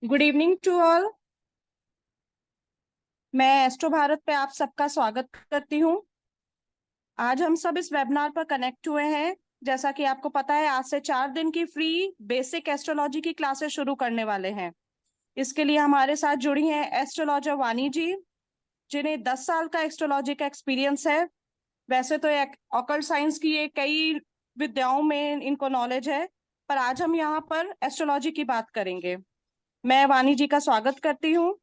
Good evening to all. मैं Astro Bharat पे आप सबका स्वागत करती हूँ। आज हम सब इस वेबिनार पर कनेक्ट हुए हैं। जैसा कि आपको पता है, आज से 4 दिन की फ्री बेसिक एस्ट्रोलॉजी की क्लासेस शुरू करने वाले हैं। इसके लिए हमारे साथ जुड़ी हैं एस्ट्रोलॉजर वानी जी, जिन्हें 10 साल का एस्ट्रोलॉजी का एक्सपीरियंस है। वैसे तो ऑकल्ट साइंस की ये कई विद्याओं में इनको नॉलेज है, पर आज हम यहाँ पर एस्ट्रोलॉजी की बात करेंगे। मैं वानी जी का स्वागत करती हूँ।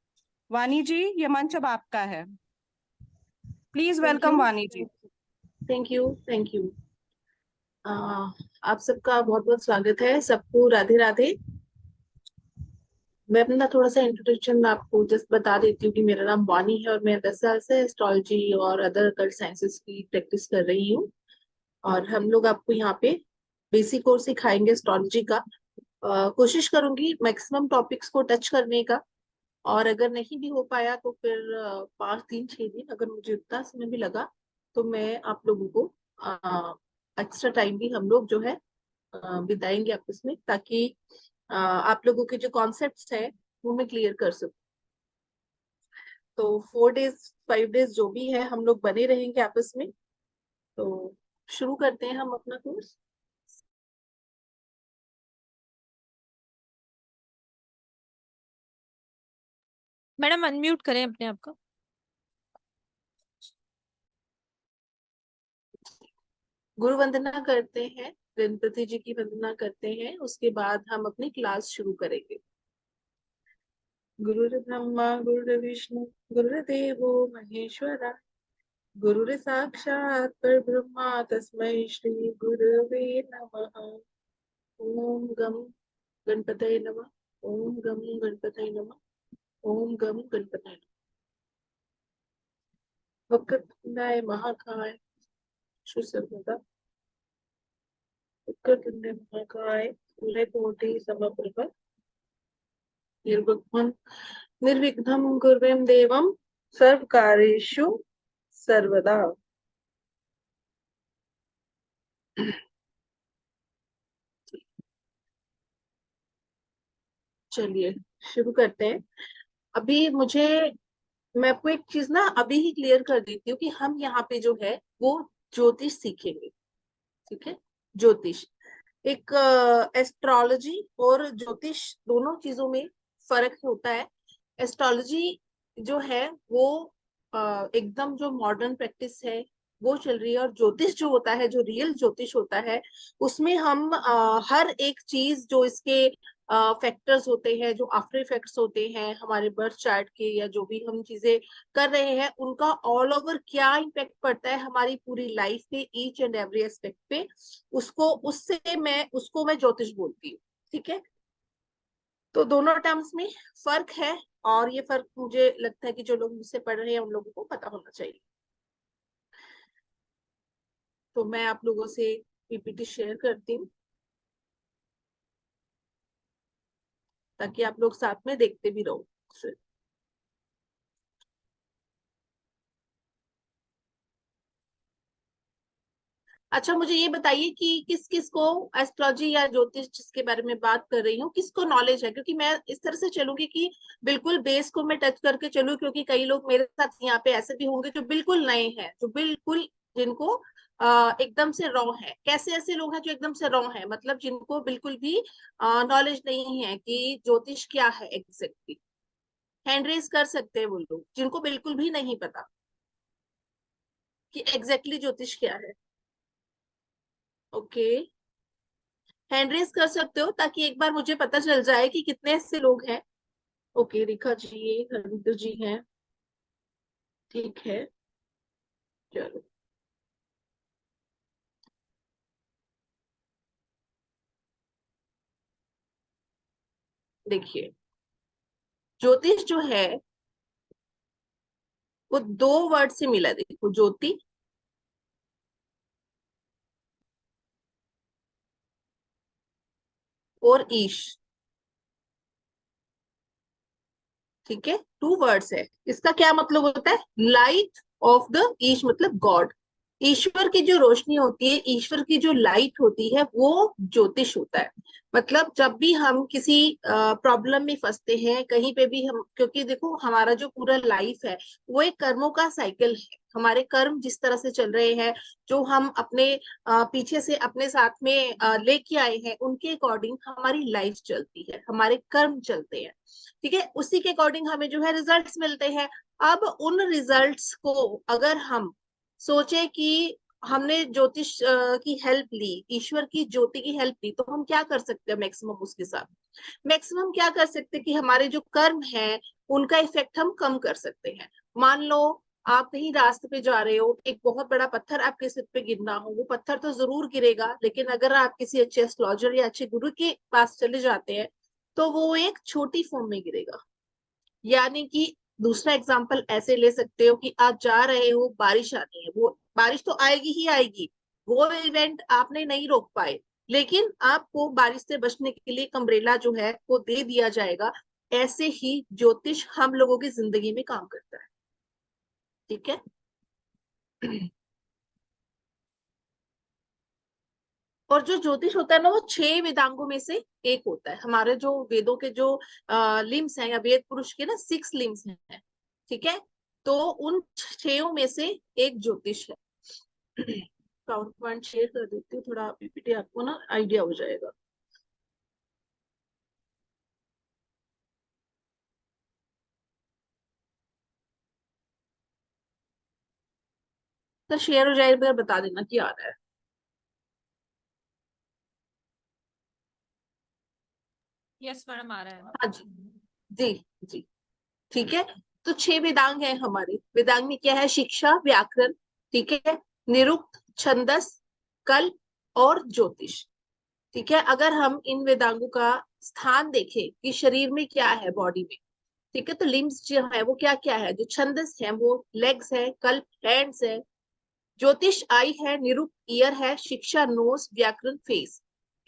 वानी जी, ये मंच अब आपका है। Please thank you. Welcome Vani ji. Thank you. Thank you. आप सबका बहुत बहुत स्वागत है। सबको राधे राधे। मैं अपना थोड़ा सा इंट्रोडक्शन आपको जस्ट बता देती हूँ कि मेरा नाम वानी है और मैं 10 साल से एस्ट्रोलॉजी और अदर कल्ट साइंसेस की प्रैक्टिस कर रही हूँ। और हम लोग आपको यहाँ पे बेसिक कोर्स सिखाएंगे एस्ट्रोलॉजी का। कोशिश करूंगी मैक्सिमम टॉपिक्स को टच करने का। और अगर नहीं भी हो पाया तो फिर 5 दिन 6 दिन अगर मुझे उतना समय भी लगा तो मैं आप लोगों को एक्स्ट्रा टाइम भी हम लोग जो है बिताएंगे आपस में, ताकि आप लोगों के जो कॉन्सेप्ट्स है वो मैं क्लियर कर सकूं। तो 4 डेज 5 डेज जो भी है हम लोग बने रहेंगे आपस में। तो शुरू करते हैं हम अपना कोर्स। मैडम अनम्यूट करें अपने आप को। गुरु वंदना करते हैं, गणपति जी की वंदना करते हैं, उसके बाद हम अपनी क्लास शुरू करेंगे। गुरुर्ब्रह्मा गुरुर्विष्णु गुरुर्देवो महेश्वरा, गुरुर् साक्षात् परब्रह्मा तस्मै श्री गुरवे नमः। ओम गम गणपतये नमः। ओम गम गणपतये नमः। ओम गम गणपतये नमः। वक्रतुंडाय महाकाय सुसर्वदा, वक्रतुंडाय महाकाय सूर्यकोटि समप्रभ, निर्विघ्नं निर्विघ्नं कुर्वं देवं सर्वकार्येषु सर्वदा। चलिए शुरू करते हैं। अभी मुझे मैं आपको एक चीज ना अभी ही क्लियर कर देती हूँ कि हम यहाँ पे जो है वो ज्योतिष सीखेंगे। ठीक है। ज्योतिष एक एस्ट्रोलॉजी और ज्योतिष दोनों चीजों में फर्क होता है। एस्ट्रोलॉजी जो है वो एकदम जो मॉडर्न प्रैक्टिस है वो चल रही है, और ज्योतिष जो होता है, जो रियल ज्योतिष होता है, उसमें हम हर एक चीज जो इसके फैक्टर्स होते हैं, जो आफ्टर इफेक्ट्स होते हैं हमारे बर्थ चार्ट के, या जो भी हम चीजें कर रहे हैं उनका ऑल ओवर क्या इम्पैक्ट पड़ता है हमारी पूरी लाइफ पे, ईच एंड एवरी एस्पेक्ट पे, उसको मैं ज्योतिष बोलती हूँ। ठीक है। तो दोनों टर्म्स में फर्क है, और ये फर्क मुझे लगता है कि जो लोग मुझसे पढ़ रहे हैं उन लोगों को पता होना चाहिए। तो मैं आप लोगों से पीपीटी शेयर करती हूँ ताकि आप लोग साथ में देखते भी रहो। अच्छा, मुझे ये बताइए कि किस किस को एस्ट्रोलॉजी या ज्योतिष जिसके बारे में बात कर रही हूँ किसको नॉलेज है, क्योंकि मैं इस तरह से चलूंगी कि बिल्कुल बेस को मैं टच करके चलूँ, क्योंकि कई लोग मेरे साथ यहाँ पे ऐसे भी होंगे जो बिल्कुल नए हैं, जो बिल्कुल जिनको एकदम से रॉ है। कैसे ऐसे लोग हैं जो एकदम से रॉ है, मतलब जिनको बिल्कुल भी नॉलेज नहीं है कि ज्योतिष क्या है एग्जैक्टली। हैंड रेज कर सकते हैं वो लोग जिनको बिल्कुल भी नहीं पता कि एग्जैक्टली ज्योतिष क्या है। ओके, हैंड रेज कर सकते हो ताकि एक बार मुझे पता चल जाए कि कितने ऐसे लोग हैं। ओके, रेखा जी, हरिंदर जी हैं। ठीक है, चलो। देखिए, ज्योतिष जो है वो 2 वर्ड से मिला। देखो, ज्योति और ईश। ठीक है, 2 वर्ड्स है। इसका क्या मतलब होता है? लाइट ऑफ द ईश मतलब गॉड। ईश्वर की जो रोशनी होती है, ईश्वर की जो लाइट होती है, वो ज्योतिष होता है। मतलब जब भी हम किसी प्रॉब्लम में फंसते हैं, कहीं पे भी हम, क्योंकि देखो हमारा जो पूरा लाइफ है वो एक कर्मों का साइकिल है। हमारे कर्म जिस तरह से चल रहे हैं, जो हम अपने पीछे से अपने साथ में लेके आए हैं, उनके अकॉर्डिंग हमारी लाइफ चलती है, हमारे कर्म चलते हैं। ठीक है, उसी के अकॉर्डिंग हमें जो है रिजल्ट्स मिलते हैं। अब उन रिजल्ट्स को अगर हम सोचे कि हमने ज्योतिष की हेल्प ली, ईश्वर की ज्योति की हेल्प ली, तो हम क्या कर सकते हैं मैक्सिमम उसके साथ? मैक्सिमम क्या कर सकते हैं कि हमारे जो कर्म है उनका इफेक्ट हम कम कर सकते हैं। मान लो आप कहीं रास्ते पे जा रहे हो, एक बहुत बड़ा पत्थर आपके सिर पे गिरना हो, वो पत्थर तो जरूर गिरेगा, लेकिन अगर आप किसी अच्छे एस्ट्रोलॉजर या अच्छे गुरु के पास चले जाते हैं तो वो एक छोटी फॉर्म में गिरेगा। यानी कि दूसरा एग्जाम्पल ऐसे ले सकते हो कि आप जा रहे हो, बारिश आनी है, वो बारिश तो आएगी ही आएगी, वो इवेंट आपने नहीं रोक पाए, लेकिन आपको बारिश से बचने के लिए एक अम्ब्रेला जो है वो दे दिया जाएगा। ऐसे ही ज्योतिष हम लोगों की जिंदगी में काम करता है। ठीक है। और जो ज्योतिष होता है ना, वो 6 वेदांगों में से एक होता है। हमारे जो वेदों के जो लिम्स हैं, या वेद पुरुष के ना 6 लिम्स हैं। ठीक है, तो उन 6 में से एक ज्योतिष है। पावर पॉइंट शेयर कर देती हूँ, थोड़ा पीपीटी आपको ना आइडिया हो जाएगा। तो शेयर हो जाएगा, बता देना कि आ रहा है। यस मैडम, आ रहा है। हाँ जी, जी जी। ठीक है, तो 6 वेदांग है हमारे। वेदांग में क्या है? शिक्षा, व्याकरण, ठीक है, निरुक्त, छंदस, कल्प और ज्योतिष। ठीक है, अगर हम इन वेदांगों का स्थान देखें कि शरीर में क्या है, बॉडी में, ठीक है, तो लिम्स जो है वो क्या क्या है? जो छंदस है वो लेग्स है, कल्प हैंड्स है, ज्योतिष आई है, निरुक्त ईयर है, शिक्षा नोज, व्याकरण फेस।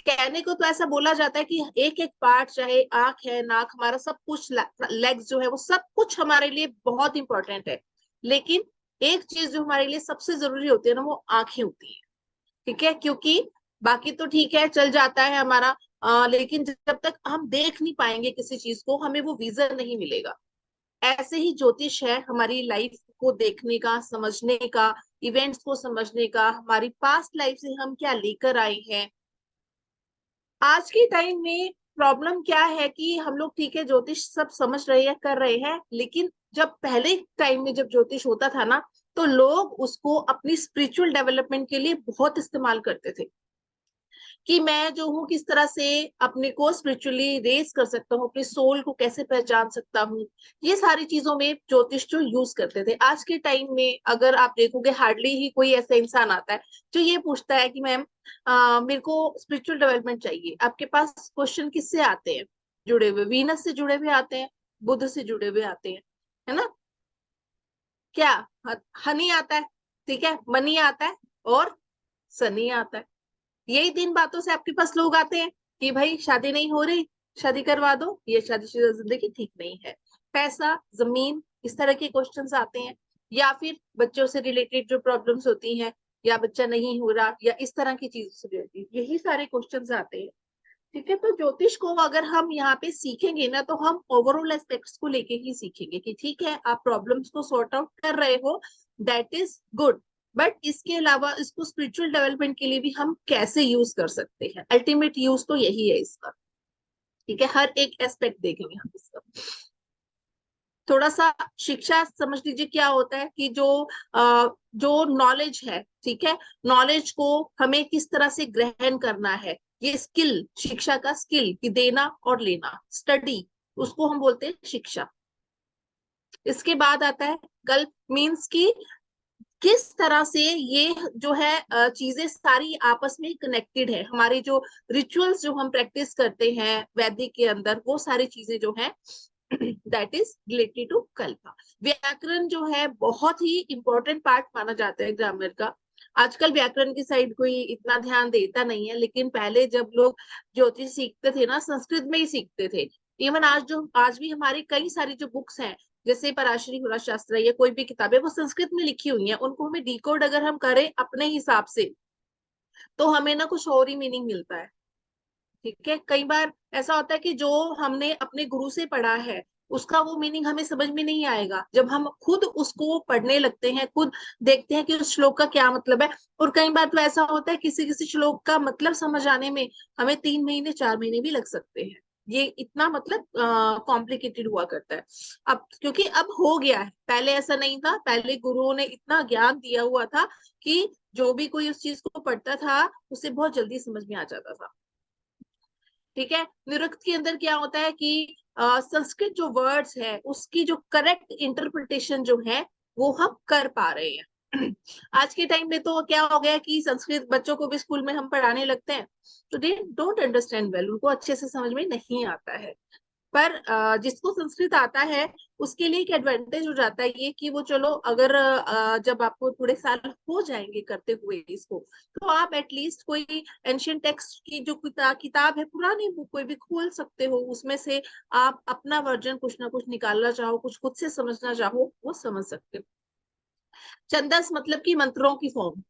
कहने को तो ऐसा बोला जाता है कि एक एक पार्ट, चाहे आंख है, नाक, हमारा सब कुछ, लेग्स जो है वो सब कुछ हमारे लिए बहुत इंपॉर्टेंट है। लेकिन एक चीज जो हमारे लिए सबसे जरूरी होती है ना, वो आंखें होती है। ठीक है, क्योंकि बाकी तो ठीक है, चल जाता है हमारा, लेकिन जब तक हम देख नहीं पाएंगे किसी चीज को, हमें वो विजन नहीं मिलेगा। ऐसे ही ज्योतिष है हमारी लाइफ को देखने का, समझने का, इवेंट्स को समझने का, हमारी पास्ट लाइफ से हम क्या लेकर आए हैं। आज के टाइम में प्रॉब्लम क्या है कि हम लोग, ठीक है, ज्योतिष सब समझ रहे हैं, कर रहे हैं, लेकिन जब पहले टाइम में जब ज्योतिष होता था ना, तो लोग उसको अपनी स्पिरिचुअल डेवलपमेंट के लिए बहुत इस्तेमाल करते थे कि मैं जो हूँ किस तरह से अपने को स्पिरिचुअली रेज कर सकता हूँ, अपने सोल को कैसे पहचान सकता हूँ। ये सारी चीजों में ज्योतिष जो यूज करते थे। आज के टाइम में अगर आप देखोगे, हार्डली ही कोई ऐसा इंसान आता है जो ये पूछता है कि मैम मेरे को स्पिरिचुअल डेवलपमेंट चाहिए। आपके पास क्वेश्चन किससे आते हैं? जुड़े हुए, वीनस से जुड़े हुए आते हैं, बुध से जुड़े हुए आते हैं, है ना? क्या हनी आता है, ठीक है, मनी आता है, और सनी आता है। यही 3 बातों से आपके पास लोग आते हैं कि भाई शादी नहीं हो रही, शादी करवा दो, ये शादीशुदा जिंदगी ठीक नहीं है। पैसा, जमीन, इस तरह के क्वेश्चंस आते हैं। या फिर बच्चों से रिलेटेड जो प्रॉब्लम्स होती हैं, या बच्चा नहीं हो रहा, या इस तरह की चीजों से रिलेटेड, यही सारे क्वेश्चंस आते हैं। ठीक है, तो ज्योतिष को अगर हम यहाँ पे सीखेंगे ना, तो हम ओवरऑल एस्पेक्ट्स को लेके ही सीखेंगे कि ठीक है, आप प्रॉब्लम्स को सॉर्ट आउट कर रहे हो, दैट इज गुड, बट इसके अलावा इसको स्पिरिचुअल डेवलपमेंट के लिए भी हम कैसे यूज कर सकते हैं। अल्टीमेट यूज तो यही है इसका। ठीक है, हर एक एस्पेक्ट देखेंगे हम इसका। थोड़ा सा शिक्षा समझ लीजिए क्या होता है कि जो नॉलेज है, ठीक है, नॉलेज को हमें किस तरह से ग्रहण करना है, ये स्किल, शिक्षा का स्किल कि देना और लेना, स्टडी, उसको हम बोलते हैं शिक्षा। इसके बाद आता है कल्प, मीन्स की किस तरह से ये जो है चीजें सारी आपस में कनेक्टेड है। हमारे जो रिचुअल्स जो हम प्रैक्टिस करते हैं वैदिक के अंदर, वो सारी चीजें जो है दैट इज रिलेटेड टू कल्प। व्याकरण जो है बहुत ही इंपॉर्टेंट पार्ट माना जाता है ग्रामर का। आजकल व्याकरण की साइड कोई इतना ध्यान देता नहीं है, लेकिन पहले जब लोग ज्योतिष सीखते थे ना, संस्कृत में ही सीखते थे। इवन आज भी हमारी कई सारी जो बुक्स हैं जैसे पराशरी हुरा शास्त्र या कोई भी किताब है वो संस्कृत में लिखी हुई है, उनको हमें डिकोड अगर हम करें अपने हिसाब से तो हमें ना कुछ और ही मीनिंग मिलता है। ठीक है, कई बार ऐसा होता है कि जो हमने अपने गुरु से पढ़ा है उसका वो मीनिंग हमें समझ में नहीं आएगा जब हम खुद उसको पढ़ने लगते हैं, खुद देखते हैं कि उस श्लोक का क्या मतलब है। और कई बार तो ऐसा होता है किसी किसी श्लोक का मतलब समझ आने में हमें 3 महीने 4 महीने भी लग सकते हैं। ये इतना मतलब कॉम्प्लिकेटेड हुआ करता है। अब क्योंकि अब हो गया है, पहले ऐसा नहीं था, पहले गुरुओं ने इतना ज्ञान दिया हुआ था कि जो भी कोई उस चीज को पढ़ता था उसे बहुत जल्दी समझ में आ जाता था। ठीक है, निरुक्त के अंदर क्या होता है कि संस्कृत जो वर्ड्स है उसकी जो करेक्ट इंटरप्रिटेशन जो है वो हम कर पा रहे हैं। आज के टाइम में तो क्या हो गया कि संस्कृत बच्चों को भी स्कूल में हम पढ़ाने लगते हैं तो दे डोंट अंडरस्टैंड वेल, उनको अच्छे से समझ में नहीं आता है। पर जिसको संस्कृत आता है उसके लिए एक एडवांटेज हो जाता है ये कि वो चलो अगर जब आपको थोड़े साल हो जाएंगे करते हुए इसको, तो आप एटलीस्ट कोई एंशियंट टेक्स्ट की जो किताब है पुरानी बुक कोई भी खोल सकते हो, उसमें से आप अपना वर्जन कुछ ना कुछ निकालना चाहो, कुछ खुद से समझना चाहो वो समझ सकते हो। छंदस मतलब कि मंत्रों की फॉर्म।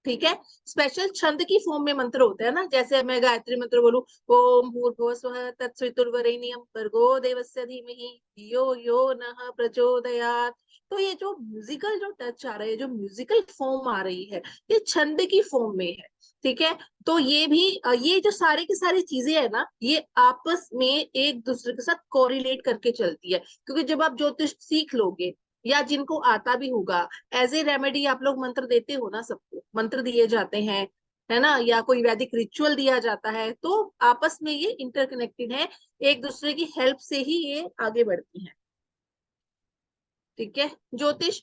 ठीक है, स्पेशल छंद की फॉर्म में मंत्र होते हैं ना, जैसे मैं गायत्री मंत्र बोलूं ओम भूर्भुवः स्वः तत्सवितुर्वरेण्यं भर्गो देवस्य धीमहि धियो यो नः प्रचोदयात्। तो ये जो म्यूजिकल जो टच आ रहा है, जो म्यूजिकल फॉर्म आ रही है, ये छंद की फॉर्म में है। ठीक है, तो ये भी ये जो सारी की सारी चीजें है ना ये आपस में एक दूसरे के साथ कोरिलेट करके चलती है। क्योंकि जब आप ज्योतिष सीख लोगे या जिनको आता भी होगा, एज ए रेमेडी आप लोग मंत्र देते हो ना, सबको मंत्र दिए जाते हैं, है ना, या कोई वैदिक रिचुअल दिया जाता है, तो आपस में ये इंटरकनेक्टेड है, एक दूसरे की हेल्प से ही ये आगे बढ़ती हैं। ठीक है, ज्योतिष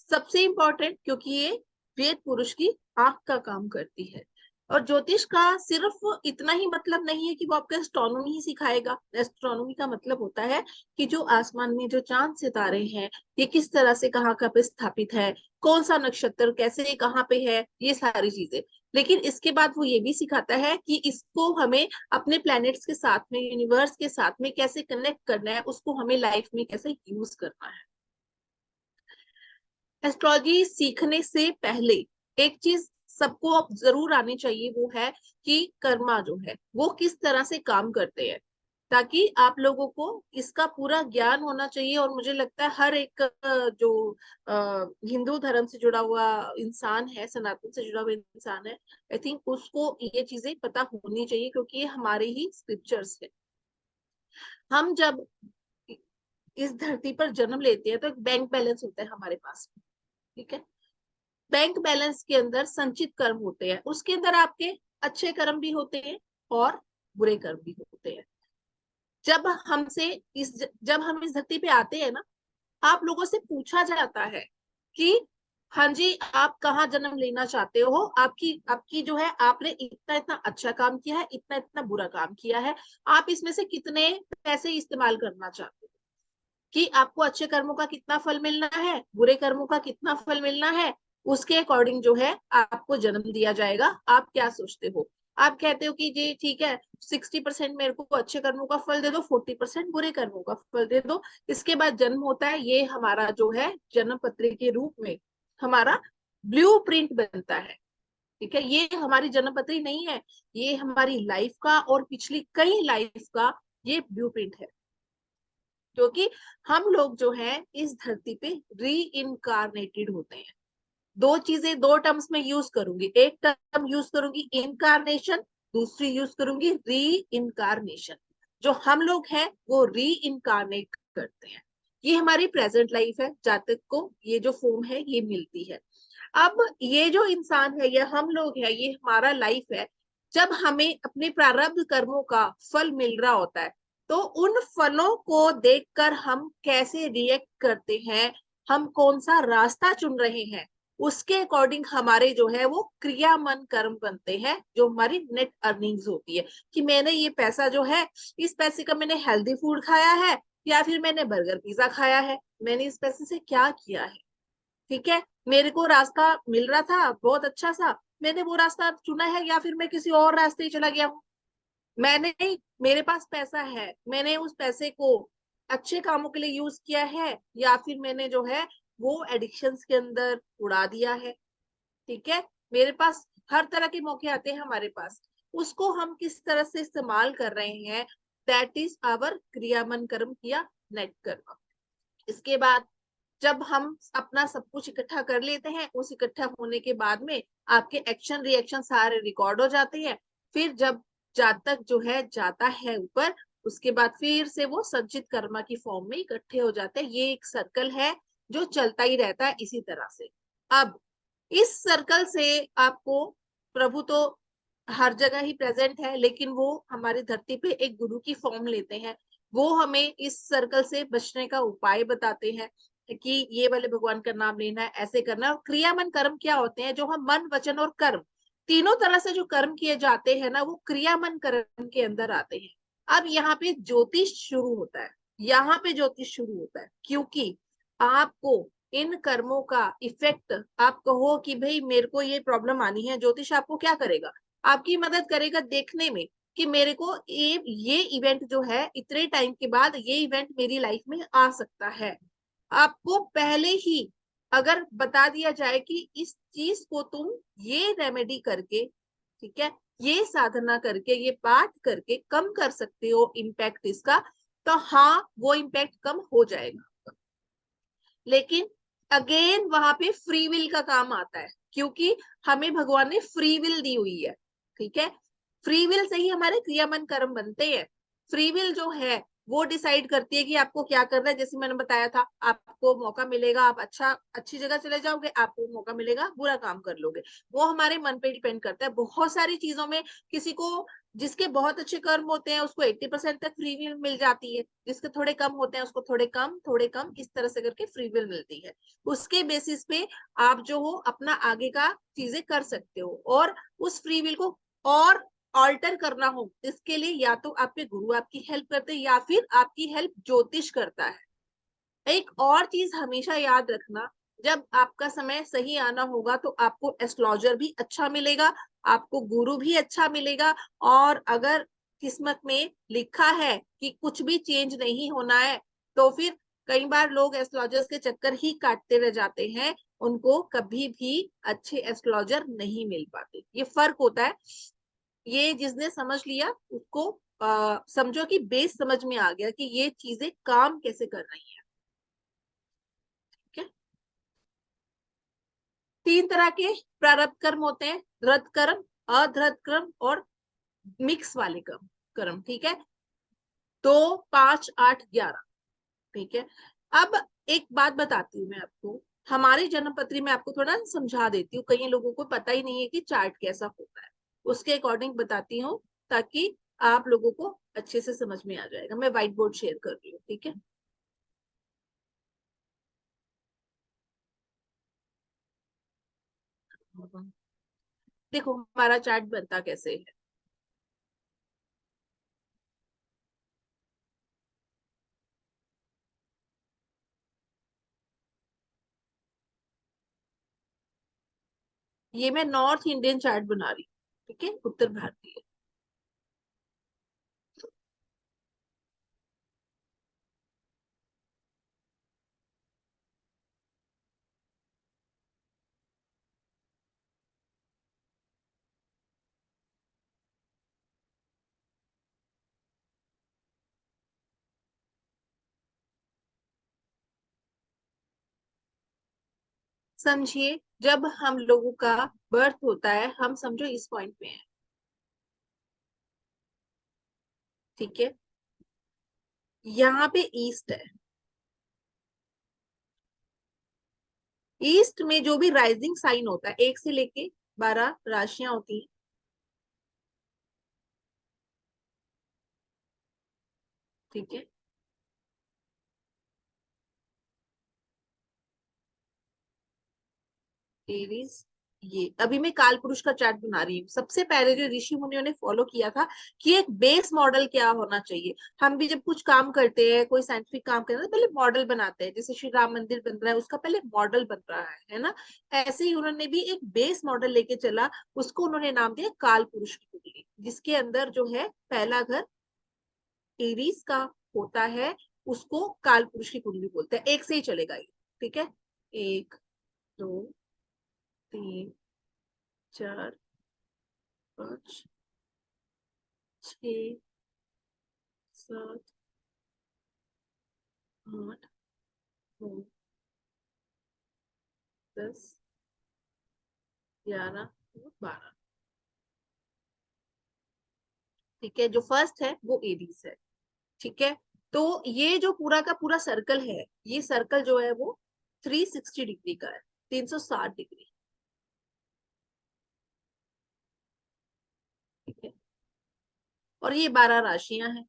सबसे इंपॉर्टेंट क्योंकि ये वेद पुरुष की आंख का काम करती है। और ज्योतिष का सिर्फ इतना ही मतलब नहीं है कि वो आपको एस्ट्रोनॉमी ही सिखाएगा। एस्ट्रोनॉमी का मतलब होता है कि जो आसमान में जो चांद सितारे हैं ये किस तरह से कहाँ का पे स्थापित है, कौन सा नक्षत्र कैसे कहाँ पे है, ये सारी चीजें। लेकिन इसके बाद वो ये भी सिखाता है कि इसको हमें अपने प्लैनेट्स के साथ में, यूनिवर्स के साथ में कैसे कनेक्ट करना है, उसको हमें लाइफ में कैसे यूज करना है। एस्ट्रोलॉजी सीखने से पहले एक चीज सबको अब जरूर आनी चाहिए, वो है कि कर्मा जो है वो किस तरह से काम करते हैं, ताकि आप लोगों को इसका पूरा ज्ञान होना चाहिए। और मुझे लगता है हर एक जो हिंदू धर्म से जुड़ा हुआ इंसान है, सनातन से जुड़ा हुआ इंसान है, आई थिंक उसको ये चीजें पता होनी चाहिए, क्योंकि ये हमारे ही स्क्रिप्चर्स है। हम जब इस धरती पर जन्म लेते हैं तो एक बैंक बैलेंस होता है हमारे पास। ठीक है, बैंक बैलेंस के अंदर संचित कर्म होते हैं, उसके अंदर आपके अच्छे कर्म भी होते हैं और बुरे कर्म भी होते हैं। जब हम इस धरती पे आते हैं ना, आप लोगों से पूछा जाता है कि हाँ जी आप कहाँ जन्म लेना चाहते हो, आपकी आपकी जो है आपने इतना इतना अच्छा काम किया है, इतना इतना बुरा काम किया है, आप इसमें से कितने पैसे इस्तेमाल करना चाहते हो, कि आपको अच्छे कर्मों का कितना फल मिलना है, बुरे कर्मों का कितना फल मिलना है, उसके अकॉर्डिंग जो है आपको जन्म दिया जाएगा। आप क्या सोचते हो? आप कहते हो कि जी ठीक है 60% मेरे को अच्छे कर्मों का फल दे दो, 40% बुरे कर्मों का फल दे दो। इसके बाद जन्म होता है, ये हमारा जो है जन्म पत्री के रूप में हमारा ब्लू प्रिंट बनता है। ठीक है, ये हमारी जन्म पत्री नहीं है, ये हमारी लाइफ का और पिछली कई लाइफ का ये ब्लू प्रिंट है। क्योंकि हम लोग जो है इस धरती पे री इनकारनेटेड होते हैं। दो चीजें दो टर्म्स में यूज करूंगी, एक टर्म यूज करूंगी इनकारनेशन, दूसरी यूज करूंगी री इनकारनेशन। जो हम लोग हैं वो री इनकारनेट करते हैं। ये हमारी प्रेजेंट लाइफ है, जातक को ये जो फॉर्म है ये मिलती है। अब ये जो इंसान है या हम लोग है ये हमारा लाइफ है। जब हमें अपने प्रारब्ध कर्मों का फल मिल रहा होता है तो उन फलों को देखकर हम कैसे रिएक्ट करते हैं, हम कौन सा रास्ता चुन रहे हैं, उसके अकॉर्डिंग हमारे जो है वो क्रियामन कर्म बनते हैं, जो हमारी नेट अर्निंग्स होती है। कि मैंने ये पैसा जो है, इस पैसे का मैंने हेल्दी फूड खाया है या फिर मैंने बर्गर पिज्जा खाया है, मैंने इस पैसे से क्या किया है। ठीक है, मेरे को रास्ता मिल रहा था बहुत अच्छा सा, मैंने वो रास्ता चुना है या फिर मैं किसी और रास्ते ही चला गया हूँ। मैंने, मेरे पास पैसा है, मैंने उस पैसे को अच्छे कामों के लिए यूज किया है या फिर मैंने जो है वो एडिक्शंस के अंदर उड़ा दिया है। ठीक है, मेरे पास हर तरह के मौके आते हैं हमारे पास, उसको हम किस तरह से इस्तेमाल कर रहे हैं, दैट इज आवर क्रियामन कर्म या नेट कर्म। इसके बाद जब हम अपना सब कुछ इकट्ठा कर लेते हैं, उस इकट्ठा होने के बाद में आपके एक्शन रिएक्शन सारे रिकॉर्ड हो जाते हैं। फिर जब जातक जो है जाता है ऊपर, उसके बाद फिर से वो संचित कर्मा की फॉर्म में इकट्ठे हो जाते हैं। ये एक सर्कल है जो चलता ही रहता है इसी तरह से। अब इस सर्कल से आपको, प्रभु तो हर जगह ही प्रेजेंट है, लेकिन वो हमारी धरती पे एक गुरु की फॉर्म लेते हैं। वो हमें इस सर्कल से बचने का उपाय बताते हैं कि ये वाले भगवान का नाम लेना है, ऐसे करना है। और क्रियामन कर्म क्या होते हैं, जो हम मन वचन और कर्म तीनों तरह से जो कर्म किए जाते हैं ना, वो क्रियामन कर्म के अंदर आते हैं। अब यहाँ पे ज्योतिष शुरू होता है, यहाँ पे ज्योतिष शुरू होता है, क्योंकि आपको इन कर्मों का इफेक्ट, आप कहो कि भाई मेरे को ये प्रॉब्लम आनी है, ज्योतिष आपको क्या करेगा, आपकी मदद करेगा देखने में कि मेरे को ये इवेंट जो है इतने टाइम के बाद ये इवेंट मेरी लाइफ में आ सकता है। आपको पहले ही अगर बता दिया जाए कि इस चीज को तुम ये रेमेडी करके, ठीक है, ये साधना करके, ये पाठ करके कम कर सकते हो इम्पैक्ट इसका, तो हाँ वो इम्पैक्ट कम हो जाएगा। लेकिन अगेन वहां पे फ्री विल का काम आता है, क्योंकि हमें भगवान ने फ्री विल दी हुई है। ठीक है, फ्री विल से ही हमारे क्रियामन कर्म बनते हैं। फ्री विल जो है वो डिसाइड करती है कि आपको क्या करना है। जैसे मैंने बताया था, आपको मौका मिलेगा, आप अच्छी जगह चले जाओगे, आपको मौका मिलेगा बुरा काम कर लोगे, वो हमारे मन पे डिपेंड करता है। बहुत सारी चीजों में किसी को, जिसके बहुत अच्छे कर्म होते हैं उसको 80% तक फ्री विल मिल जाती है, जिसके थोड़े कम होते हैं उसको थोड़े कम, इस तरह से करके फ्री विल मिलती है। उसके बेसिस पे आप जो हो अपना आगे का चीजें कर सकते हो। और उस फ्री विल को और ऑल्टर करना हो, इसके लिए या तो आपके गुरु आपकी हेल्प करते हैं या फिर आपकी हेल्प ज्योतिष करता है। एक और चीज हमेशा याद रखना, जब आपका समय सही आना होगा तो आपको एस्ट्रोलॉजर भी अच्छा मिलेगा, आपको गुरु भी अच्छा मिलेगा। और अगर किस्मत में लिखा है कि कुछ भी चेंज नहीं होना है, तो फिर कई बार लोग एस्ट्रोलॉजर्स के चक्कर ही काटते रह जाते हैं, उनको कभी भी अच्छे एस्ट्रोलॉजर नहीं मिल पाते। ये फर्क होता है। ये जिसने समझ लिया उसको समझो कि बेस समझ में आ गया कि ये चीजें काम कैसे कर रही हैं। ठीक है, 3 तरह के प्रारब्ध कर्म होते हैं, धृत कर्म, अधृत कर्म और मिक्स वाले कर्म। ठीक है, 2, 5, 8, 11। ठीक है, अब एक बात बताती हूँ मैं आपको, हमारी जन्म पत्री में आपको थोड़ा समझा देती हूँ, कई लोगों को पता ही नहीं है कि चार्ट कैसा होता है, उसके अकॉर्डिंग बताती हूँ ताकि आप लोगों को अच्छे से समझ में आ जाएगा। मैं व्हाइट बोर्ड शेयर कर रही हूँ। ठीक है, देखो हमारा चार्ट बनता कैसे है। ये मैं नॉर्थ इंडियन चार्ट बना रही हूँ, ठीक है, उत्तर भारतीय। समझिए, जब हम लोगों का बर्थ होता है, हम समझो इस पॉइंट पे हैं। ठीक है, यहाँ पे ईस्ट है, ईस्ट में जो भी राइजिंग साइन होता है, 1 से लेके 12 राशियां होती हैं। ठीक है, एरीज, ये अभी मैं काल पुरुष का चार्ट बना रही हूँ। सबसे पहले जो ऋषि मुनियों ने फॉलो किया था कि एक बेस मॉडल क्या होना चाहिए। हम भी जब कुछ काम करते हैं, कोई साइंटिफिक काम करते हैं, तो पहले मॉडल बनाते हैं। जैसे श्री राम मंदिर बन रहा है, उसका पहले मॉडल बन रहा है ना। ऐसे ही उन्होंने भी एक बेस मॉडल लेके चला, उसको उन्होंने नाम दिया काल पुरुष की कुंडली, जिसके अंदर जो है पहला घर एरीज का होता है। उसको काल पुरुष की कुंडली बोलते हैं। एक से ही चलेगा ये, ठीक है। 1 2 3 4 5 6 7 8 9 10 11 12। ठीक है, जो फर्स्ट है वो एरीज है। ठीक है, तो ये जो पूरा का पूरा सर्कल है, ये सर्कल जो है वो 360 डिग्री का है, 360 डिग्री। ठीक है, और ये 12 राशियां हैं।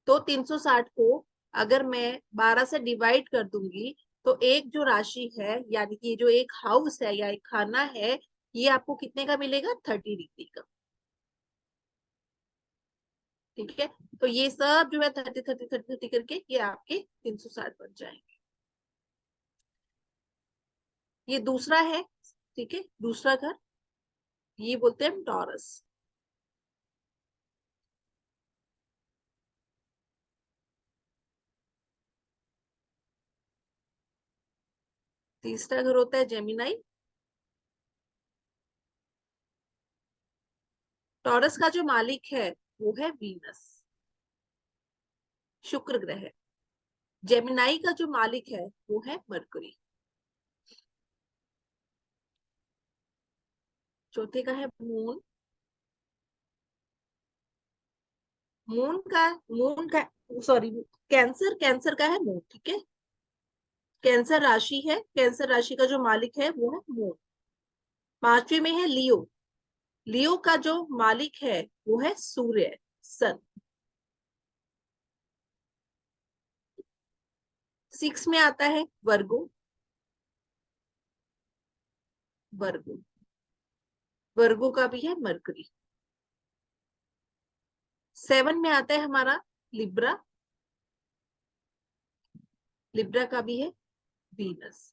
तो 360 को अगर मैं 12 से डिवाइड कर दूंगी तो एक जो राशि है, यानी कि जो एक हाउस है या एक खाना है, ये आपको कितने का मिलेगा? 30 डिग्री का। ठीक है, तो ये सब जो है 30 30 30 30 करके ये आपके 360 बन जाएंगे। ये दूसरा है, ठीक है, दूसरा घर, ये बोलते हैं टॉरस। तीसरा घर होता है जेमिनाई। टॉरस का जो मालिक है वो है वीनस, शुक्र ग्रह। जेमिनाई का जो मालिक है वो है मरकुरी। चौथे का है मून। मून का सॉरी, कैंसर, कैंसर का है मून। ठीक है, कैंसर राशि है, कैंसर राशि का जो मालिक है वो है मून। पांचवे में है लियो। लियो का जो मालिक है वो है सूर्य, सन। 6 में आता है वर्गो। वर्गो, वर्गो का भी है मरकरी। 7 में आता है हमारा लिब्रा। लिब्रा का भी है वीनस।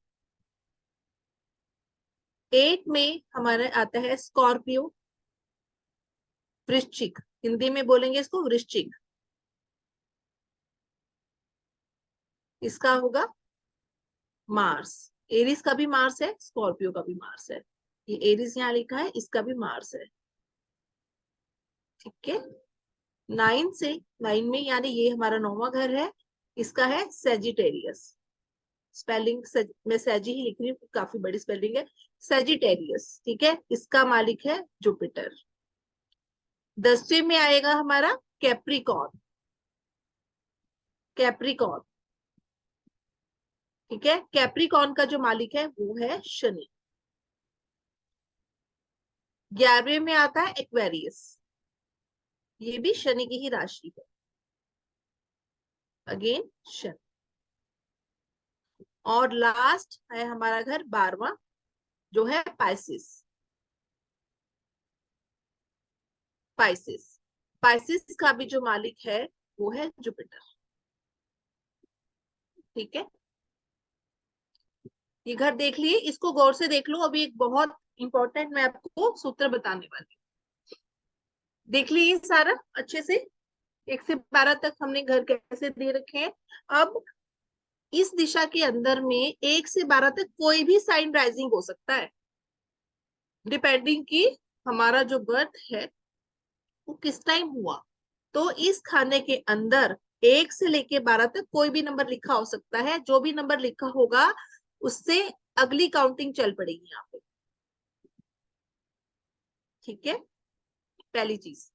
8 में हमारे आता है स्कॉर्पियो। वृश्चिक, हिंदी में बोलेंगे इसको वृश्चिक। इसका होगा मार्स। एरिस का भी मार्स है, स्कॉर्पियो का भी मार्स है। ये एरिस यहाँ लिखा है, इसका भी मार्स है। ठीक है, 9 में यानी ये हमारा 9वां घर है, इसका है सेजिटेरियस। स्पेलिंग मैं सेजी ही लिख रही हूँ, काफी बड़ी स्पेलिंग है, सेजिटेरियस। ठीक है, इसका मालिक है जुपिटर। 10वें में आएगा हमारा कैप्रिकॉर्न। कैप्रिकॉर्न, ठीक है, कैप्रिकॉर्न का जो मालिक है वो है शनि। 11वें में आता है एक्वेरियस, ये भी शनि की ही राशि है, अगेन शनि। और लास्ट है हमारा घर 12वां, जो है पाइसिस। पाइसिस, पाइसिस का भी जो मालिक है वो है जुपिटर। ठीक है, ये घर देख लिए, इसको गौर से देख लो। अभी एक बहुत इंपॉर्टेंट मैं आपको सूत्र बताने वाली हूँ। देख लिए सारा अच्छे से, 1 से 12 तक हमने घर कैसे दे रखे हैं। अब इस दिशा के अंदर में 1 से 12 तक कोई भी साइन राइजिंग हो सकता है, डिपेंडिंग की हमारा जो बर्थ है वो किस टाइम हुआ। तो इस खाने के अंदर 1 से लेके 12 तक कोई भी नंबर लिखा हो सकता है। जो भी नंबर लिखा होगा उससे अगली काउंटिंग चल पड़ेगी यहाँ पे। ठीक है, पहली चीज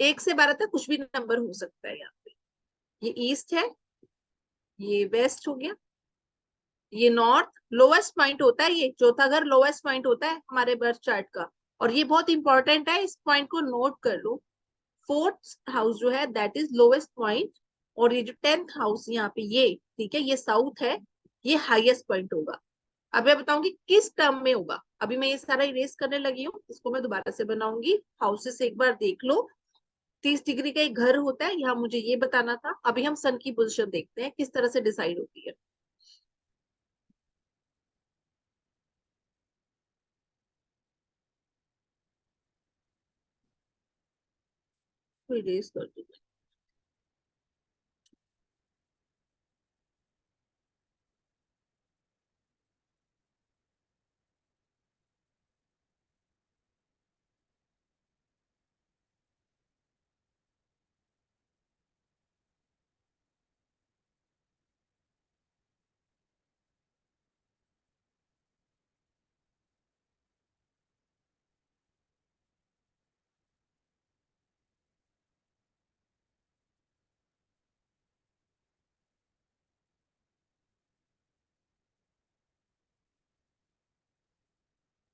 1 से 12 तक कुछ भी नंबर हो सकता है यहाँ पे। ये ईस्ट है, ये वेस्ट हो गया, ये नॉर्थ। लोवेस्ट पॉइंट होता है, ये चौथा घर लोवेस्ट पॉइंट होता है हमारे बर्थ चार्ट का, और ये बहुत इंपॉर्टेंट है, इस पॉइंट को नोट कर लो। 4th हाउस जो है दैट इज लोवेस्ट पॉइंट, और ये जो 10th हाउस यहाँ पे ये, ठीक है, ये साउथ है, ये हाईएस्ट पॉइंट होगा। अब मैं बताऊंगी किस टर्म में होगा। अभी मैं ये सारा इरेज करने लगी हूँ, इसको मैं दोबारा से बनाऊंगी। हाउसेस एक बार देख लो। 30 डिग्री का एक घर होता है, यहाँ मुझे ये बताना था। अभी हम सन की पोजीशन देखते हैं किस तरह से डिसाइड होती है। इरेज कर दूंगी।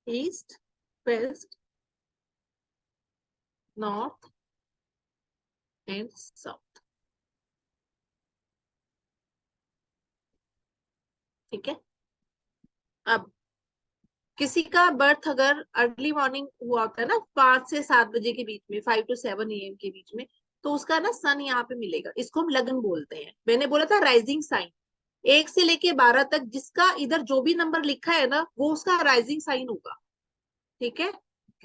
East, west, north and south. ठीक है, अब किसी का बर्थ अगर अर्ली मॉर्निंग हुआ होता है ना, 5 से 7 बजे के बीच में, 5 to 7 AM के बीच में, तो उसका ना सन यहाँ पे मिलेगा, इसको हम लगन बोलते हैं। मैंने बोला था राइजिंग साइन, 1 से लेके 12 तक जिसका इधर जो भी नंबर लिखा है ना, वो उसका राइजिंग साइन होगा। ठीक है,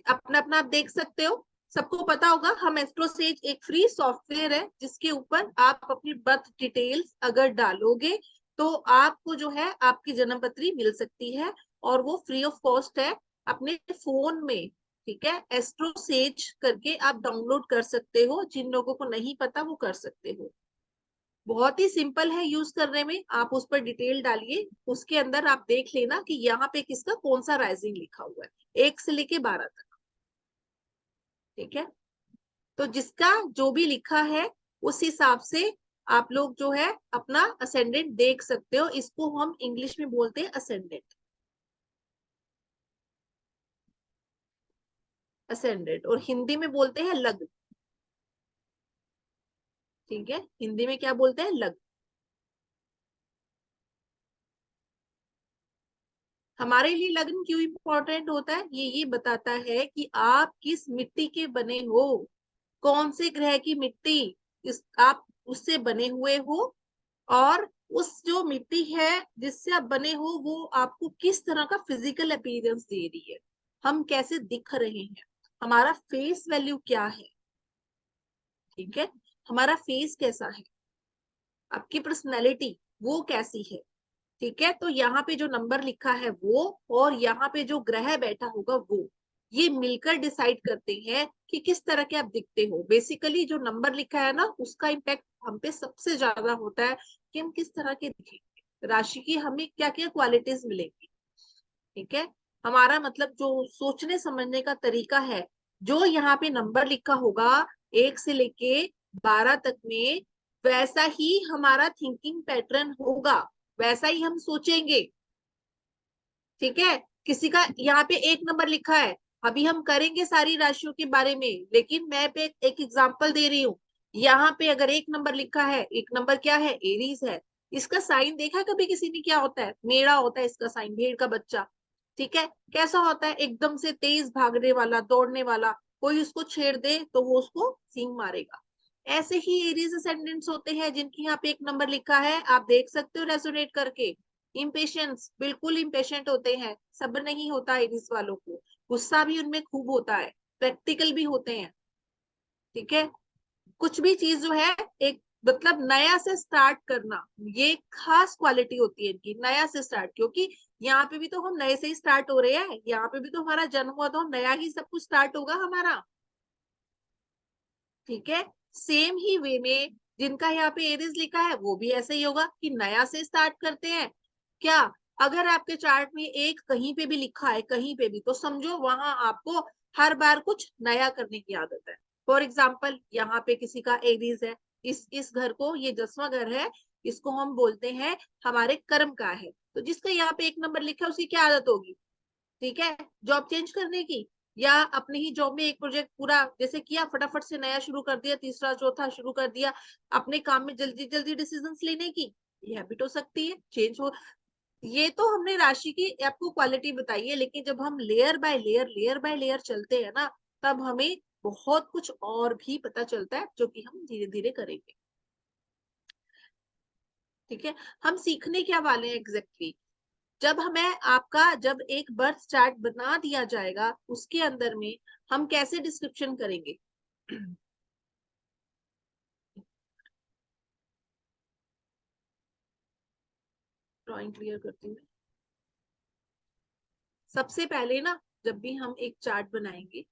अपना अपना आप देख सकते हो, सबको पता होगा। हम एस्ट्रोसेज एक फ्री सॉफ्टवेयर है जिसके ऊपर आप अपनी बर्थ डिटेल्स अगर डालोगे तो आपको जो है आपकी जन्म पत्री मिल सकती है, और वो फ्री ऑफ कॉस्ट है अपने फोन में। ठीक है, एस्ट्रोसेज करके आप डाउनलोड कर सकते हो, जिन लोगों को नहीं पता वो कर सकते हो। बहुत ही सिंपल है यूज करने में, आप उस पर डिटेल डालिए, उसके अंदर आप देख लेना कि यहाँ पे किसका कौन सा राइजिंग लिखा हुआ है, 1 से लेके 12 तक। ठीक है, तो जिसका जो भी लिखा है उस हिसाब से आप लोग जो है अपना असेंडेंट देख सकते हो। इसको हम इंग्लिश में बोलते हैं असेंडेंट, असेंडेंट, और हिंदी में बोलते हैं लग्न। ठीक है, हिंदी में क्या बोलते हैं, लग्न। हमारे लिए लग्न क्यों इंपॉर्टेंट होता है, ये बताता है कि आप किस मिट्टी के बने हो, कौन से ग्रह की मिट्टी इस आप उससे बने हुए हो, और उस जो मिट्टी है जिससे आप बने हो वो आपको किस तरह का फिजिकल अपीयरेंस दे रही है, हम कैसे दिख रहे हैं, हमारा फेस वैल्यू क्या है। ठीक है, हमारा फेस कैसा है, आपकी पर्सनैलिटी वो कैसी है। ठीक है, तो यहाँ पे जो नंबर लिखा है वो, और यहाँ पे जो ग्रह बैठा होगा वो, ये मिलकर डिसाइड करते हैं कि किस तरह के आप दिखते हो। बेसिकली जो नंबर लिखा है ना, उसका इम्पैक्ट हम पे सबसे ज्यादा होता है कि हम किस तरह के दिखेंगे, राशि की हमें क्या क्या क्वालिटीज मिलेंगी। ठीक है, हमारा मतलब जो सोचने समझने का तरीका है, जो यहाँ पे नंबर लिखा होगा 1 से लेके 12 तक में, वैसा ही हमारा थिंकिंग पैटर्न होगा, वैसा ही हम सोचेंगे। ठीक है, किसी का यहाँ पे 1 नंबर लिखा है, अभी हम करेंगे सारी राशियों के बारे में, लेकिन मैं पे एक एग्जांपल दे रही हूँ। यहाँ पे अगर 1 नंबर लिखा है, 1 नंबर क्या है, एरीज है, इसका साइन देखा है कभी किसी ने, क्या होता है, मेढ़ा होता है इसका साइन, भेड़ का बच्चा। ठीक है, कैसा होता है, एकदम से तेज भागने वाला, दौड़ने वाला, कोई उसको छेड़ दे तो वो उसको सींग मारेगा। ऐसे ही एरीज असेंडेंट्स होते हैं जिनकी यहाँ पे 1 नंबर लिखा है, आप देख सकते हो रेजोनेट करके। इम्पेशेंस, बिल्कुल इम्पेशेंट होते हैं, सब्र नहीं होता एरीज वालों को, गुस्सा भी उनमें खूब होता है, प्रैक्टिकल भी होते हैं। ठीक है, कुछ भी चीज जो है एक मतलब नया से स्टार्ट करना, ये खास क्वालिटी होती है इनकी, नया से स्टार्ट, क्योंकि यहाँ पे भी तो हम नए से ही स्टार्ट हो रहे हैं, यहाँ पे भी तो हमारा जन्म हुआ तो हम नया ही सब कुछ स्टार्ट होगा हमारा। ठीक है, सेम ही वे में जिनका यहाँ पे एरीज लिखा है वो भी ऐसे ही होगा कि नया से स्टार्ट करते हैं। क्या, अगर आपके चार्ट में एक कहीं पे भी लिखा है, कहीं पे भी, तो समझो वहां आपको हर बार कुछ नया करने की आदत है। फॉर एग्जाम्पल यहाँ पे किसी का एरीज है, इस घर को, ये 10वां घर है, इसको हम बोलते हैं हमारे कर्म का है, तो जिसका यहाँ पे 1 नंबर लिखा है उसकी क्या आदत होगी, ठीक है, जॉब चेंज करने की, या अपने ही जॉब में एक प्रोजेक्ट पूरा जैसे किया, फटाफट से नया शुरू कर दिया, तीसरा चौथा शुरू कर दिया, अपने काम में जल्दी जल्दी डिसीजंस लेने की, ये हैबिट हो सकती है, चेंज हो। ये तो हमने राशि की आपको क्वालिटी बताई है, लेकिन जब हम लेयर बाय लेयर चलते हैं ना, तब हमें बहुत कुछ और भी पता चलता है जो कि हम धीरे धीरे करेंगे। ठीक है, हम सीखने क्या वाले हैं एग्जैक्टली, जब हमें आपका जब एक बर्थ चार्ट बना दिया जाएगा, उसके अंदर में हम कैसे डिस्क्रिप्शन करेंगे। ड्राइंग क्लियर करती हूँ। सबसे पहले ना, जब भी हम एक चार्ट बनाएंगे,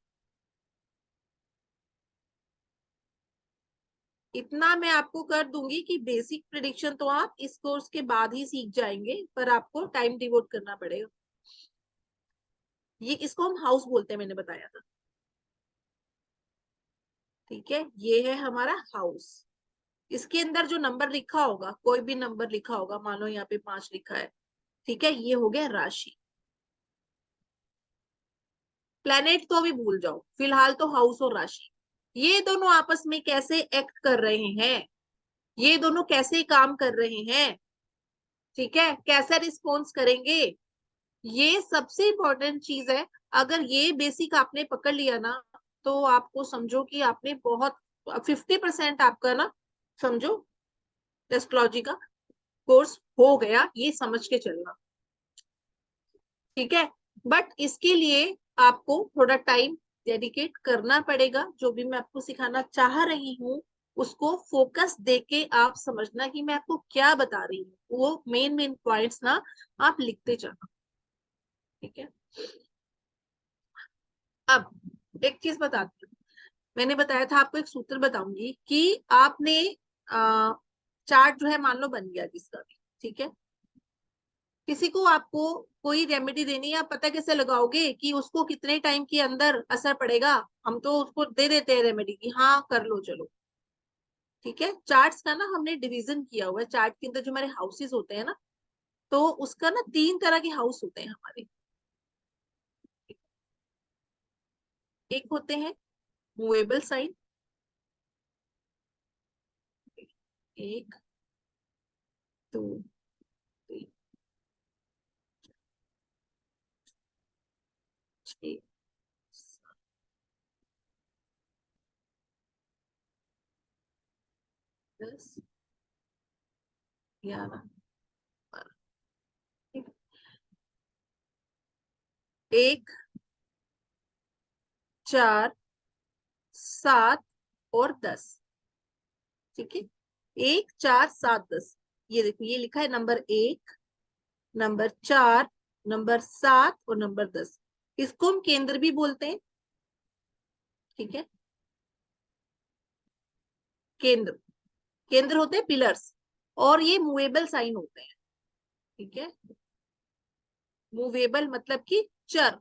इतना मैं आपको कर दूंगी कि बेसिक प्रिडिक्शन तो आप इस कोर्स के बाद ही सीख जाएंगे, पर आपको टाइम डिवोट करना पड़ेगा। ये इसको हम हाउस बोलते हैं, मैंने बताया था। ठीक है, ये है हमारा हाउस, इसके अंदर जो नंबर लिखा होगा, कोई भी नंबर लिखा होगा, मान लो यहाँ पे 5 लिखा है, ठीक है, ये हो गया राशि। प्लेनेट तो अभी भूल जाओ, फिलहाल तो हाउस और राशि, ये दोनों आपस में कैसे एक्ट कर रहे हैं, ये दोनों कैसे काम कर रहे हैं, ठीक है, कैसे रिस्पॉन्स करेंगे, ये सबसे इंपॉर्टेंट चीज है। अगर ये बेसिक आपने पकड़ लिया ना, तो आपको समझो कि आपने बहुत 50% आपका ना, समझो एस्ट्रोलॉजी का कोर्स हो गया, ये समझ के चलना, ठीक है। बट इसके लिए आपको थोड़ा टाइम डेडिकेट करना पड़ेगा। जो भी मैं आपको सिखाना चाह रही हूँ उसको फोकस देके आप समझना कि मैं आपको क्या बता रही हूँ, वो मेन मेन पॉइंट्स ना आप लिखते जाना, ठीक है। अब एक चीज बताती हूँ, मैंने बताया था आपको एक सूत्र बताऊंगी कि आपने चार्ट जो है मान लो बन गया जिसका भी, ठीक है, किसी को आपको कोई रेमेडी देनी है, आप पता कैसे लगाओगे कि उसको कितने टाइम के अंदर असर पड़ेगा, हम तो उसको दे देते हैं रेमेडी की, हाँ कर लो चलो, ठीक है। चार्ट्स का ना हमने डिवीजन किया हुआ है, चार्ट के अंदर जो हमारे हाउसेस होते हैं ना, तो उसका ना 3 तरह के हाउस होते हैं हमारे। एक होते हैं मूवेबल साइन, एक, दो, तीन, 6, 10, 11, 12, ठीक है? 1, 4, 7 और 10, ठीक है। 1, 4, 7, 10, ये देखो ये लिखा है नंबर 1, नंबर 4, नंबर 7 और नंबर 10। इसको हम केंद्र भी बोलते हैं, ठीक है। केंद्र, केंद्र होते हैं पिलर्स, और ये मूवेबल साइन होते हैं, ठीक है। मूवेबल मतलब कि चर,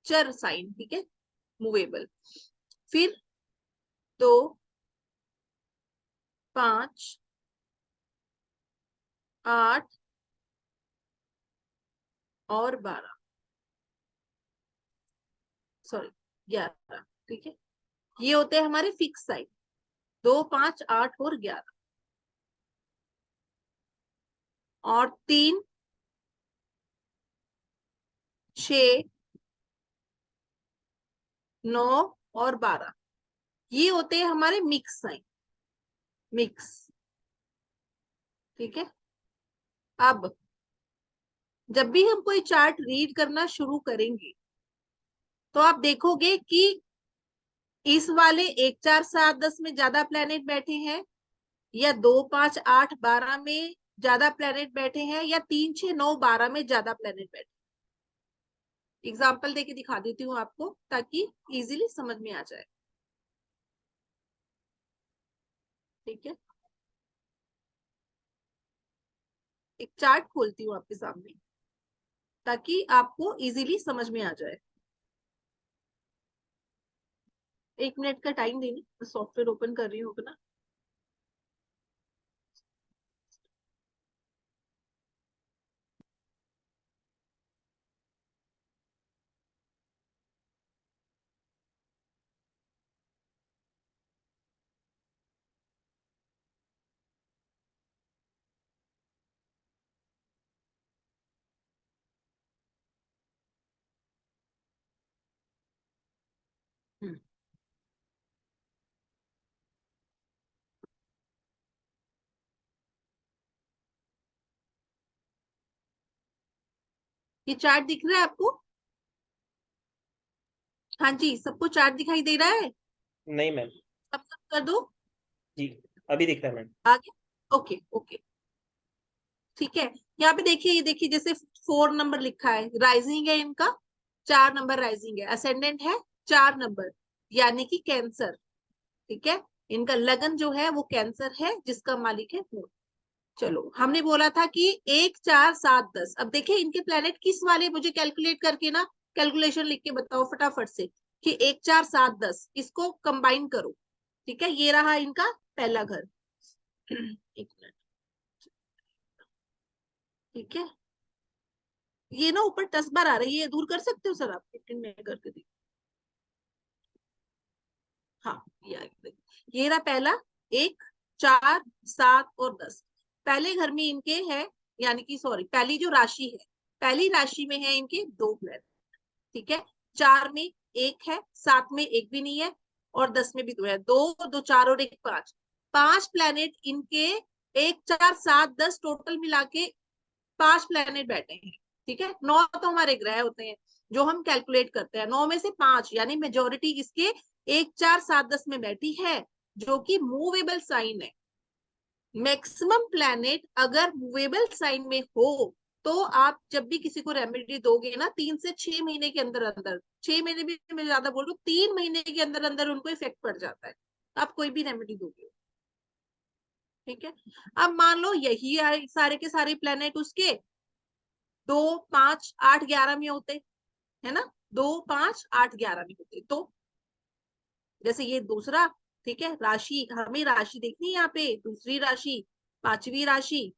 चर साइन, ठीक है, मूवेबल। फिर 2, 5, 8 और 12, सॉरी 11, ठीक है। ये होते हैं हमारे फिक्स साइन, 2, 5, 8 और 11। और 3, 6, 9 और 12, ये होते हैं हमारे मिक्स साइन, मिक्स, ठीक है। अब जब भी हम कोई चार्ट रीड करना शुरू करेंगे तो आप देखोगे कि इस वाले 1, 4, 7, 10 में ज्यादा प्लेनेट बैठे हैं, या 2, 5, 8, 12 में ज्यादा प्लेनेट बैठे हैं, या 3, 6, 9, 12 में ज्यादा प्लेनेट बैठे। एग्जाम्पल देके दिखा देती हूँ आपको ताकि इजीली समझ में आ जाए, ठीक है। एक चार्ट खोलती हूँ आपके सामने ताकि आपको इजीली समझ में आ जाए। 1 मिनट का टाइम देना, सॉफ्टवेयर ओपन कर रही हूँ अपना। हम्म, ये चार्ट दिख रहा है आपको? हाँ जी, सबको चार्ट दिखाई दे रहा है? नहीं मैम। सब कर दो। जी अभी दिख रहा है मैम। आगे, ओके ओके, ठीक है। यहाँ पे देखिए, ये देखिए जैसे 4 नंबर लिखा है, राइजिंग है इनका, 4 नंबर राइजिंग है, असेंडेंट है 4 नंबर, यानी कि कैंसर, ठीक है। इनका लगन जो है वो कैंसर है, जिसका मालिक है मून। चलो, हमने बोला था कि 1, 4, 7, 10। अब देखिए इनके प्लेनेट किस वाले, मुझे कैलकुलेट करके ना कैलकुलेशन लिख के बताओ फटाफट से कि 1, 4, 7, 10 इसको कंबाइन करो, ठीक है। ये रहा इनका पहला घर। एक मिनट, ठीक है, ये ना ऊपर 10 बार आ रही है, दूर कर सकते हो सर आप? 15 में करके दी। हाँ ये आ गई। ये रहा पहला, 1, 4, 7 और 10। पहले घर में इनके है, यानी कि सॉरी, पहली जो राशि है, पहली राशि में है इनके 2 प्लैनेट, ठीक है। 4 में 1 है, 7 में 1 भी नहीं है, और 10 में भी 2 है। 2, 2, 4 और 1, 5। 5 प्लैनेट इनके, 1, 4, 7, 10 टोटल मिला के 5 प्लैनेट बैठे हैं, ठीक है। 9 तो हमारे ग्रह होते हैं जो हम कैलकुलेट करते हैं, 9 में से 5 यानी मेजोरिटी इसके 1, 4, 7, 10 में बैठी है, जो कि मूवेबल साइन है। मैक्सिमम प्लैनेट अगर मूवेबल साइन में हो तो आप जब भी किसी को रेमेडी दोगे ना, 3 से 6 महीने के अंदर अंदर, 6 महीने भी मैं ज्यादा बोल रही हूँ, 3 महीने के अंदर अंदर उनको इफेक्ट पड़ जाता है, आप कोई भी रेमेडी दोगे, ठीक है। अब मान लो यही सारे के सारे प्लैनेट उसके 2, 5, 8, 11 में होते, है ना, 2, 5, 8, 11 में होते, तो जैसे ये दूसरा, ठीक है, राशि हमें राशि देखनी है यहाँ पे, दूसरी राशि, 5वीं राशि,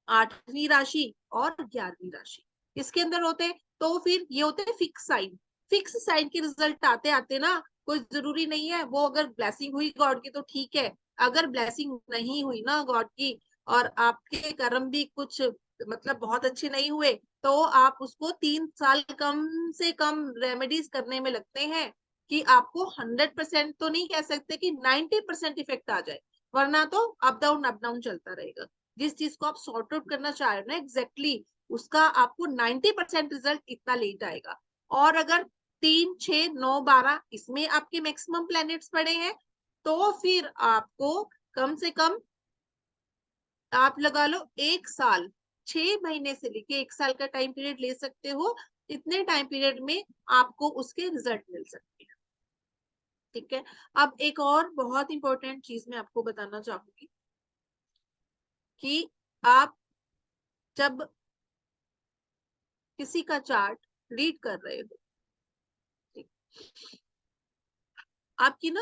8वीं राशि और 11वीं राशि इसके अंदर होते, तो फिर ये होते हैं फिक्स साइन। फिक्स साइन के रिजल्ट आते आते ना, कोई जरूरी नहीं है वो, अगर ब्लेसिंग हुई गॉड की तो ठीक है, अगर ब्लेसिंग नहीं हुई ना गॉड की, और आपके कर्म भी कुछ मतलब बहुत अच्छे नहीं हुए, तो आप उसको 3 साल कम से कम रेमेडीज करने में लगते हैं, कि आपको 100% तो नहीं कह सकते कि 90% इफेक्ट आ जाए, वरना तो अप डाउन चलता रहेगा। जिस चीज को आप सॉर्ट आउट करना चाह रहे हो ना एग्जैक्टली, उसका आपको 90% रिजल्ट इतना लेट आएगा। और अगर 3, 6, 9, 12 इसमें आपके मैक्सिमम प्लैनेट्स पड़े हैं, तो फिर आपको कम से कम आप लगा लो 1 साल, 6 महीने से लेके 1 साल का टाइम पीरियड ले सकते हो, इतने टाइम पीरियड में आपको उसके रिजल्ट मिल सकते हैं, ठीक है। अब एक और बहुत इंपॉर्टेंट चीज मैं आपको बताना चाहूंगी कि आप जब किसी का चार्ट रीड कर रहे हो, ठीक, आपकी ना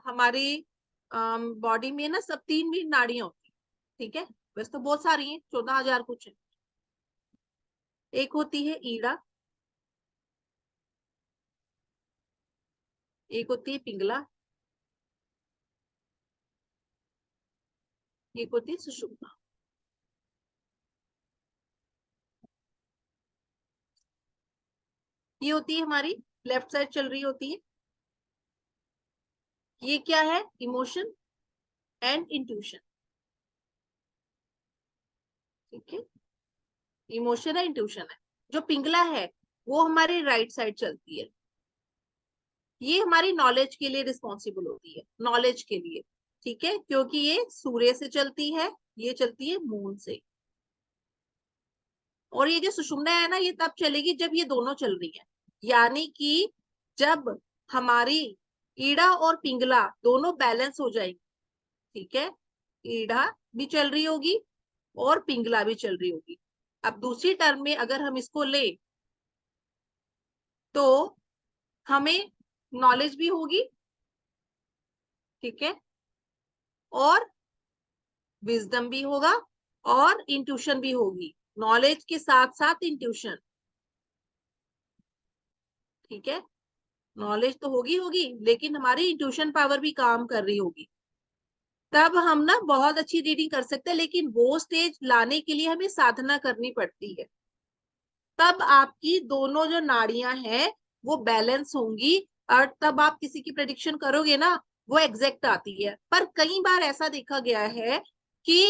हमारी बॉडी में ना सब 3 भी नाड़ियां होती, ठीक है, वैसे तो बहुत सारी हैं, 14,000 कुछ है। एक होती है ईड़ा, एक होती है पिंगला, एक होती है सुषुम्ना। ये होती है हमारी लेफ्ट साइड चल रही होती है, ये क्या है, इमोशन एंड इंट्यूशन, ठीक है, इमोशन है इंट्यूशन है। जो पिंगला है वो हमारी राइट साइड चलती है, ये हमारी नॉलेज के लिए रिस्पॉन्सिबल होती है, नॉलेज के लिए, ठीक है, क्योंकि ये सूर्य से चलती है, ये चलती है मून से। और ये जो सुषुम्ना है ना, ये तब चलेगी जब ये दोनों चल रही है, यानी कि जब हमारी ईड़ा और पिंगला दोनों बैलेंस हो जाएंगी, ठीक है, ईड़ा भी चल रही होगी और पिंगला भी चल रही होगी। अब दूसरी टर्म में अगर हम इसको ले, तो हमें नॉलेज भी होगी, ठीक है, और विजडम भी होगा, और इंट्यूशन भी होगी, नॉलेज के साथ साथ इंट्यूशन, ठीक है। नॉलेज तो होगी होगी, लेकिन हमारी इंट्यूशन पावर भी काम कर रही होगी, तब हम ना बहुत अच्छी रीडिंग कर सकते हैं। लेकिन वो स्टेज लाने के लिए हमें साधना करनी पड़ती है, तब आपकी दोनों जो नाड़ियां हैं वो बैलेंस होंगी, और तब आप किसी की प्रेडिक्शन करोगे ना, वो एग्जैक्ट आती है। पर कई बार ऐसा देखा गया है कि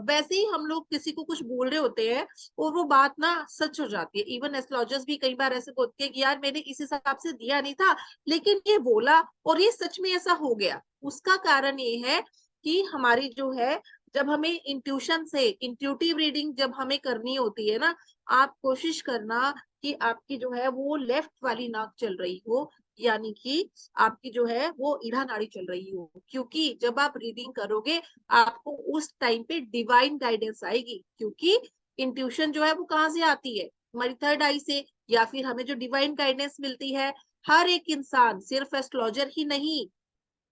वैसे ही हम लोग किसी को कुछ बोल रहे होते हैं और वो बात ना सच हो जाती है। इवन एस्ट्रोलॉजर्स भी कई बार ऐसे बोलते हैं कि यार मैंने इस हिसाब से दिया नहीं था, लेकिन ये बोला और ये सच में ऐसा हो गया। उसका कारण ये है कि हमारी जो है, जब हमें इंट्यूशन से इंट्यूटिव रीडिंग जब हमें करनी होती है ना, आप कोशिश करना कि आपकी जो है वो लेफ्ट वाली नाक चल रही हो, यानी कि आपकी जो है वो ईड़ा नाड़ी चल रही हो, क्योंकि जब आप रीडिंग करोगे आपको उस टाइम पे डिवाइन गाइडेंस आएगी। क्योंकि इंट्यूशन जो है वो कहाँ से आती है, हमारी थर्ड आई से, या फिर हमें जो डिवाइन गाइडेंस मिलती है, हर एक इंसान, सिर्फ एस्ट्रोलॉजर ही नहीं,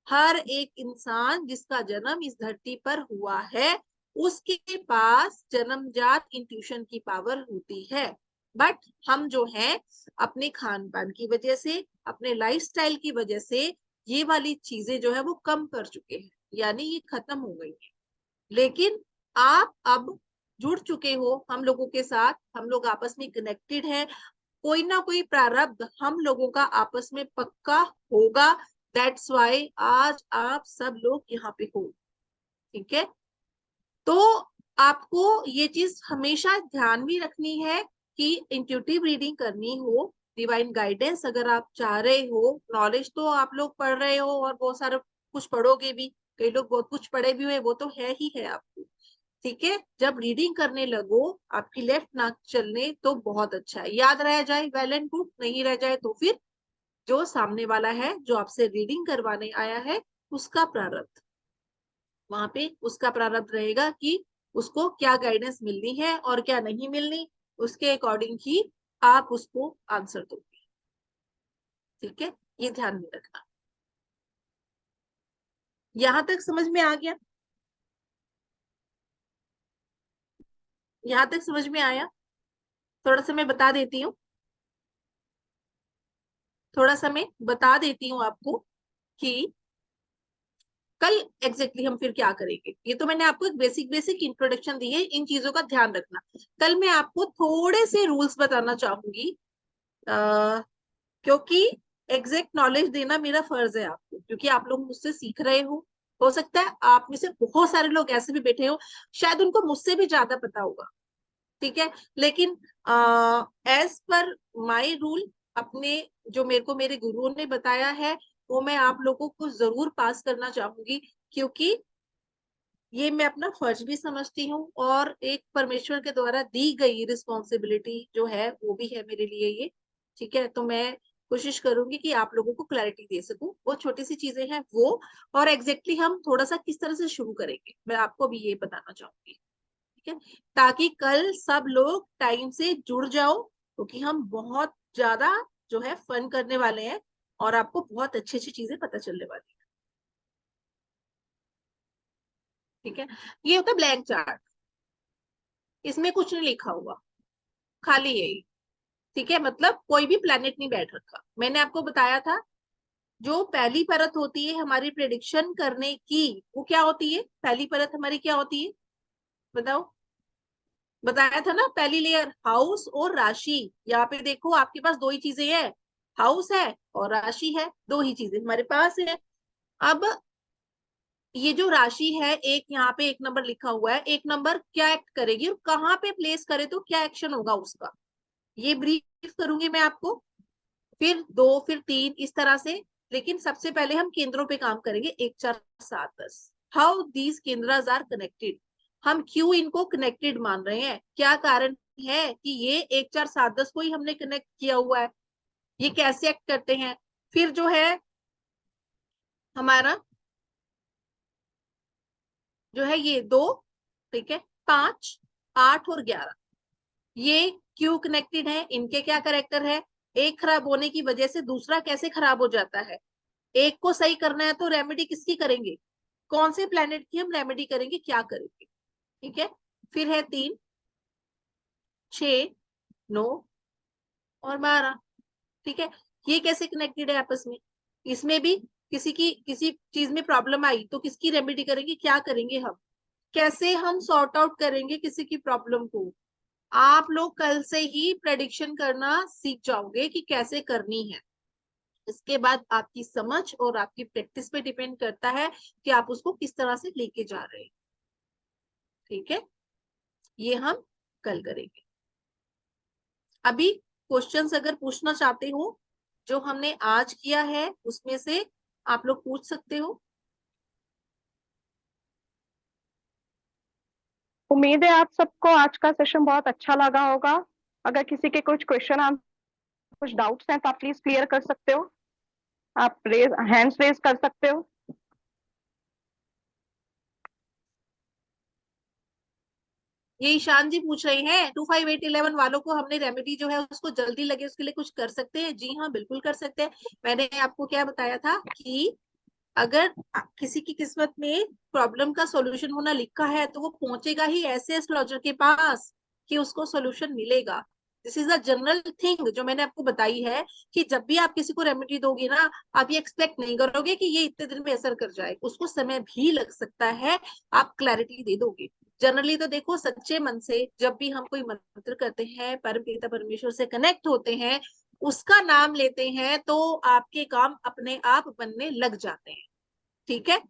हर एक इंसान जिसका जन्म इस धरती पर हुआ है, उसके पास जन्मजात इंट्यूशन की पावर होती है। बट हम जो है अपने खान पान की वजह से, अपने लाइफस्टाइल की वजह से ये वाली चीजें जो है वो कम कर चुके हैं, यानी ये खत्म हो गई है। लेकिन आप अब जुड़ चुके हो हम लोगों के साथ, हम लोग आपस में कनेक्टेड है, कोई ना कोई प्रारब्ध हम लोगों का आपस में पक्का होगा। दैट्स वाई आज आप सब लोग यहाँ पे हो। ठीक है, तो आपको ये चीज हमेशा ध्यान में रखनी है कि इंट्यूटिव रीडिंग करनी हो, डिवाइन गाइडेंस अगर आप चाह रहे हो, नॉलेज तो आप लोग पढ़ रहे हो और बहुत सारा कुछ पढ़ोगे भी, कई लोग बहुत कुछ पढ़े भी हुए, वो तो है ही है आपको। ठीक है, जब रीडिंग करने लगो आपकी लेफ्ट नाक चलने तो बहुत अच्छा है, याद रह जाए वेल एंड गुड, नहीं रह जाए तो फिर जो सामने वाला है जो आपसे रीडिंग करवाने आया है उसका प्रारब्ध, वहां पे उसका प्रारब्ध रहेगा कि उसको क्या गाइडेंस मिलनी है और क्या नहीं मिलनी, उसके अकॉर्डिंग ही आप उसको आंसर दोगे। ठीक है, ये ध्यान में रखना। यहां तक समझ में आ गया? यहां तक समझ में आया? थोड़ा सा मैं बता देती हूँ, थोड़ा सा मैं बता देती हूँ आपको कि कल एग्जैक्टली हम फिर क्या करेंगे। ये तो मैंने आपको एक बेसिक बेसिक इंट्रोडक्शन दी है, इन चीजों का ध्यान रखना। कल मैं आपको थोड़े से रूल्स बताना चाहूंगी, क्योंकि एग्जैक्ट नॉलेज देना मेरा फर्ज है आपको, क्योंकि आप लोग मुझसे सीख रहे हो सकता है आप में से बहुत सारे लोग ऐसे भी बैठे हो शायद उनको मुझसे भी ज्यादा पता होगा। ठीक है, लेकिन एज पर माय रूल, अपने जो मेरे को मेरे गुरुओं ने बताया है वो मैं आप लोगों को जरूर पास करना चाहूंगी, क्योंकि ये मैं अपना फर्ज भी समझती हूँ और एक परमेश्वर के द्वारा दी गई रिस्पॉन्सिबिलिटी जो है वो भी है मेरे लिए ये। ठीक है, तो मैं कोशिश करूंगी कि आप लोगों को क्लैरिटी दे सकूं, वो छोटी सी चीजें हैं वो, और एग्जैक्टली हम थोड़ा सा किस तरह से शुरू करेंगे मैं आपको भी ये बताना चाहूंगी। ठीक है, ताकि कल सब लोग टाइम से जुड़ जाओ, क्योंकि हम बहुत ज्यादा जो है फन करने वाले हैं और आपको बहुत अच्छी अच्छी चीजें पता चलने वाली है। ठीक है, ये होता है ब्लैंक चार्ट, इसमें कुछ नहीं लिखा हुआ, खाली यही। ठीक है, मतलब कोई भी प्लेनेट नहीं बैठ रखा। मैंने आपको बताया था जो पहली परत होती है हमारी प्रेडिक्शन करने की, वो क्या होती है, पहली परत हमारी क्या होती है बताओ? बताया था ना, पहली लेयर हाउस और राशि। यहाँ पे देखो आपके पास दो ही चीजें हैं, हाउस है और राशि है, दो ही चीजें हमारे पास है। अब ये जो राशि है, एक यहाँ पे एक नंबर लिखा हुआ है, एक नंबर क्या एक्ट करेगी और कहाँ पे प्लेस करे तो क्या एक्शन होगा उसका, ये ब्रीफ करूंगी मैं आपको, फिर दो फिर तीन इस तरह से। लेकिन सबसे पहले हम केंद्रों पे काम करेंगे, 1 4 7 10, हाउ दीज केंद्रास आर कनेक्टेड, हम क्यों इनको कनेक्टेड मान रहे हैं, क्या कारण है कि ये 1 4 7 10 को ही हमने कनेक्ट किया हुआ है, ये कैसे एक्ट करते हैं। फिर जो है हमारा जो है ये दो, ठीक है, 5 8 और 11, ये क्यों कनेक्टेड है, इनके क्या करेक्टर है, एक खराब होने की वजह से दूसरा कैसे खराब हो जाता है, एक को सही करना है तो रेमेडी किसकी करेंगे, कौन से प्लेनेट की हम रेमेडी करेंगे, क्या करेंगे। ठीक है, फिर है 3 6 9 और 12। ठीक है, ये कैसे कनेक्टेड है आपस में, इसमें भी किसी की किसी चीज में प्रॉब्लम आई तो किसकी रेमेडी करेंगे, क्या करेंगे हम, कैसे हम सॉर्ट आउट करेंगे किसी की प्रॉब्लम को। आप लोग कल से ही प्रेडिक्शन करना सीख जाओगे कि कैसे करनी है, इसके बाद आपकी समझ और आपकी प्रैक्टिस पे डिपेंड करता है कि आप उसको किस तरह से लेके जा रहे हैं। ठीक है, ये हम कल करेंगे। अभी क्वेश्चंस अगर पूछना चाहते हो जो हमने आज किया है उसमें से आप लोग पूछ सकते हो। उम्मीद है आप सबको आज का सेशन बहुत अच्छा लगा होगा। अगर किसी के कुछ क्वेश्चन कुछ डाउट्स हैं तो आप प्लीज क्लियर कर सकते हो, आप हैंड्स रेज कर सकते हो। ये ईशान जी पूछ रहे हैं 25811 वालों को हमने रेमेडी जो है उसको जल्दी लगे उसके लिए कुछ कर सकते हैं। जी हाँ, बिल्कुल कर सकते हैं। मैंने आपको क्या बताया था कि अगर किसी की किस्मत में प्रॉब्लम का सॉल्यूशन होना लिखा है तो वो पहुंचेगा ही ऐसे एस्ट्रोलॉजर के पास कि उसको सॉल्यूशन मिलेगा। This is a general thing जो मैंने आपको बताई है कि जब भी आप किसी को रेमेडी दोगे ना, आप ये एक्सपेक्ट नहीं करोगे कि ये इतने दिन में असर कर जाए, उसको समय भी लग सकता है, आप क्लैरिटी दे दोगे। जनरली तो देखो, सच्चे मन से जब भी हम कोई मंत्र करते हैं, परमपिता परमेश्वर से कनेक्ट होते हैं, उसका नाम लेते हैं, तो आपके काम अपने आप बनने लग जाते हैं। ठीक है,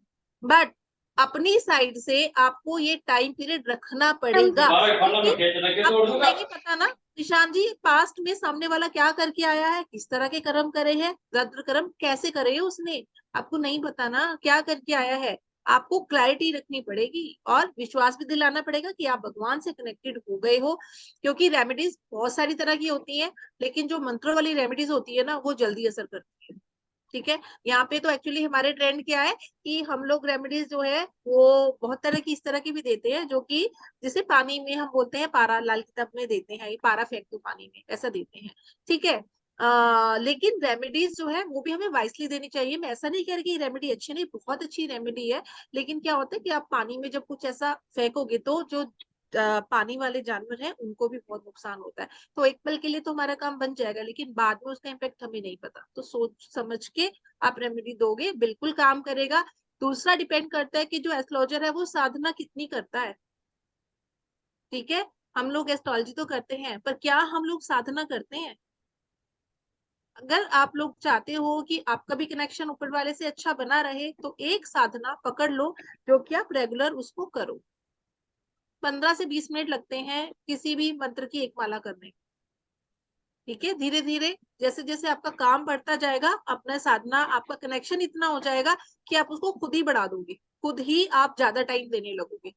बट अपनी साइड से आपको ये टाइम पीरियड रखना पड़ेगा, क्योंकि आपको नहीं पता ना निशान जी, पास्ट में सामने वाला क्या करके आया है, किस तरह के कर्म करे हैं, रद्र कर्म कैसे करे है उसने, आपको नहीं पता ना क्या करके आया है। आपको क्लैरिटी रखनी पड़ेगी और विश्वास भी दिलाना पड़ेगा कि आप भगवान से कनेक्टेड हो गए हो, क्योंकि रेमेडीज बहुत सारी तरह की होती है, लेकिन जो मंत्रों वाली रेमेडीज होती है ना, वो जल्दी असर करती है। ठीक है, यहाँ पे तो एक्चुअली हमारे ट्रेंड क्या है कि हम लोग रेमेडीज जो है वो बहुत तरह की इस तरह की भी देते हैं, जो कि जिसे पानी में हम बोलते हैं पारा, लाल किताब में देते हैं, ये पारा फेंक दो पानी में, ऐसा देते हैं। ठीक है, लेकिन रेमेडीज जो है वो भी हमें वाइसली देनी चाहिए। मैं ऐसा नहीं कह रही कि रेमेडी अच्छी नहीं, बहुत अच्छी रेमेडी है, लेकिन क्या होता है कि आप पानी में जब कुछ ऐसा फेंकोगे तो जो पानी वाले जानवर हैं उनको भी बहुत नुकसान होता है। तो एक पल के लिए तो हमारा काम बन जाएगा, लेकिन बाद में उसका इम्पैक्ट हमें नहीं पता, तो सोच समझ के आप रेमेडी दोगे, बिल्कुल काम करेगा। दूसरा डिपेंड करता है कि जो एस्ट्रोलॉजर है वो साधना कितनी करता है। ठीक है, हम लोग एस्ट्रोलॉजी तो करते हैं, पर क्या हम लोग साधना करते हैं? अगर आप लोग चाहते हो कि आपका भी कनेक्शन ऊपर वाले से अच्छा बना रहे, तो एक साधना पकड़ लो जो कि आप रेगुलर उसको करो। 15 से 20 मिनट लगते हैं किसी भी मंत्र की एक माला करने। ठीक है, धीरे धीरे जैसे जैसे आपका काम बढ़ता जाएगा, अपना साधना, आपका कनेक्शन इतना हो जाएगा कि आप उसको खुद ही बढ़ा दोगे, खुद ही आप ज्यादा टाइम देने लगोगे,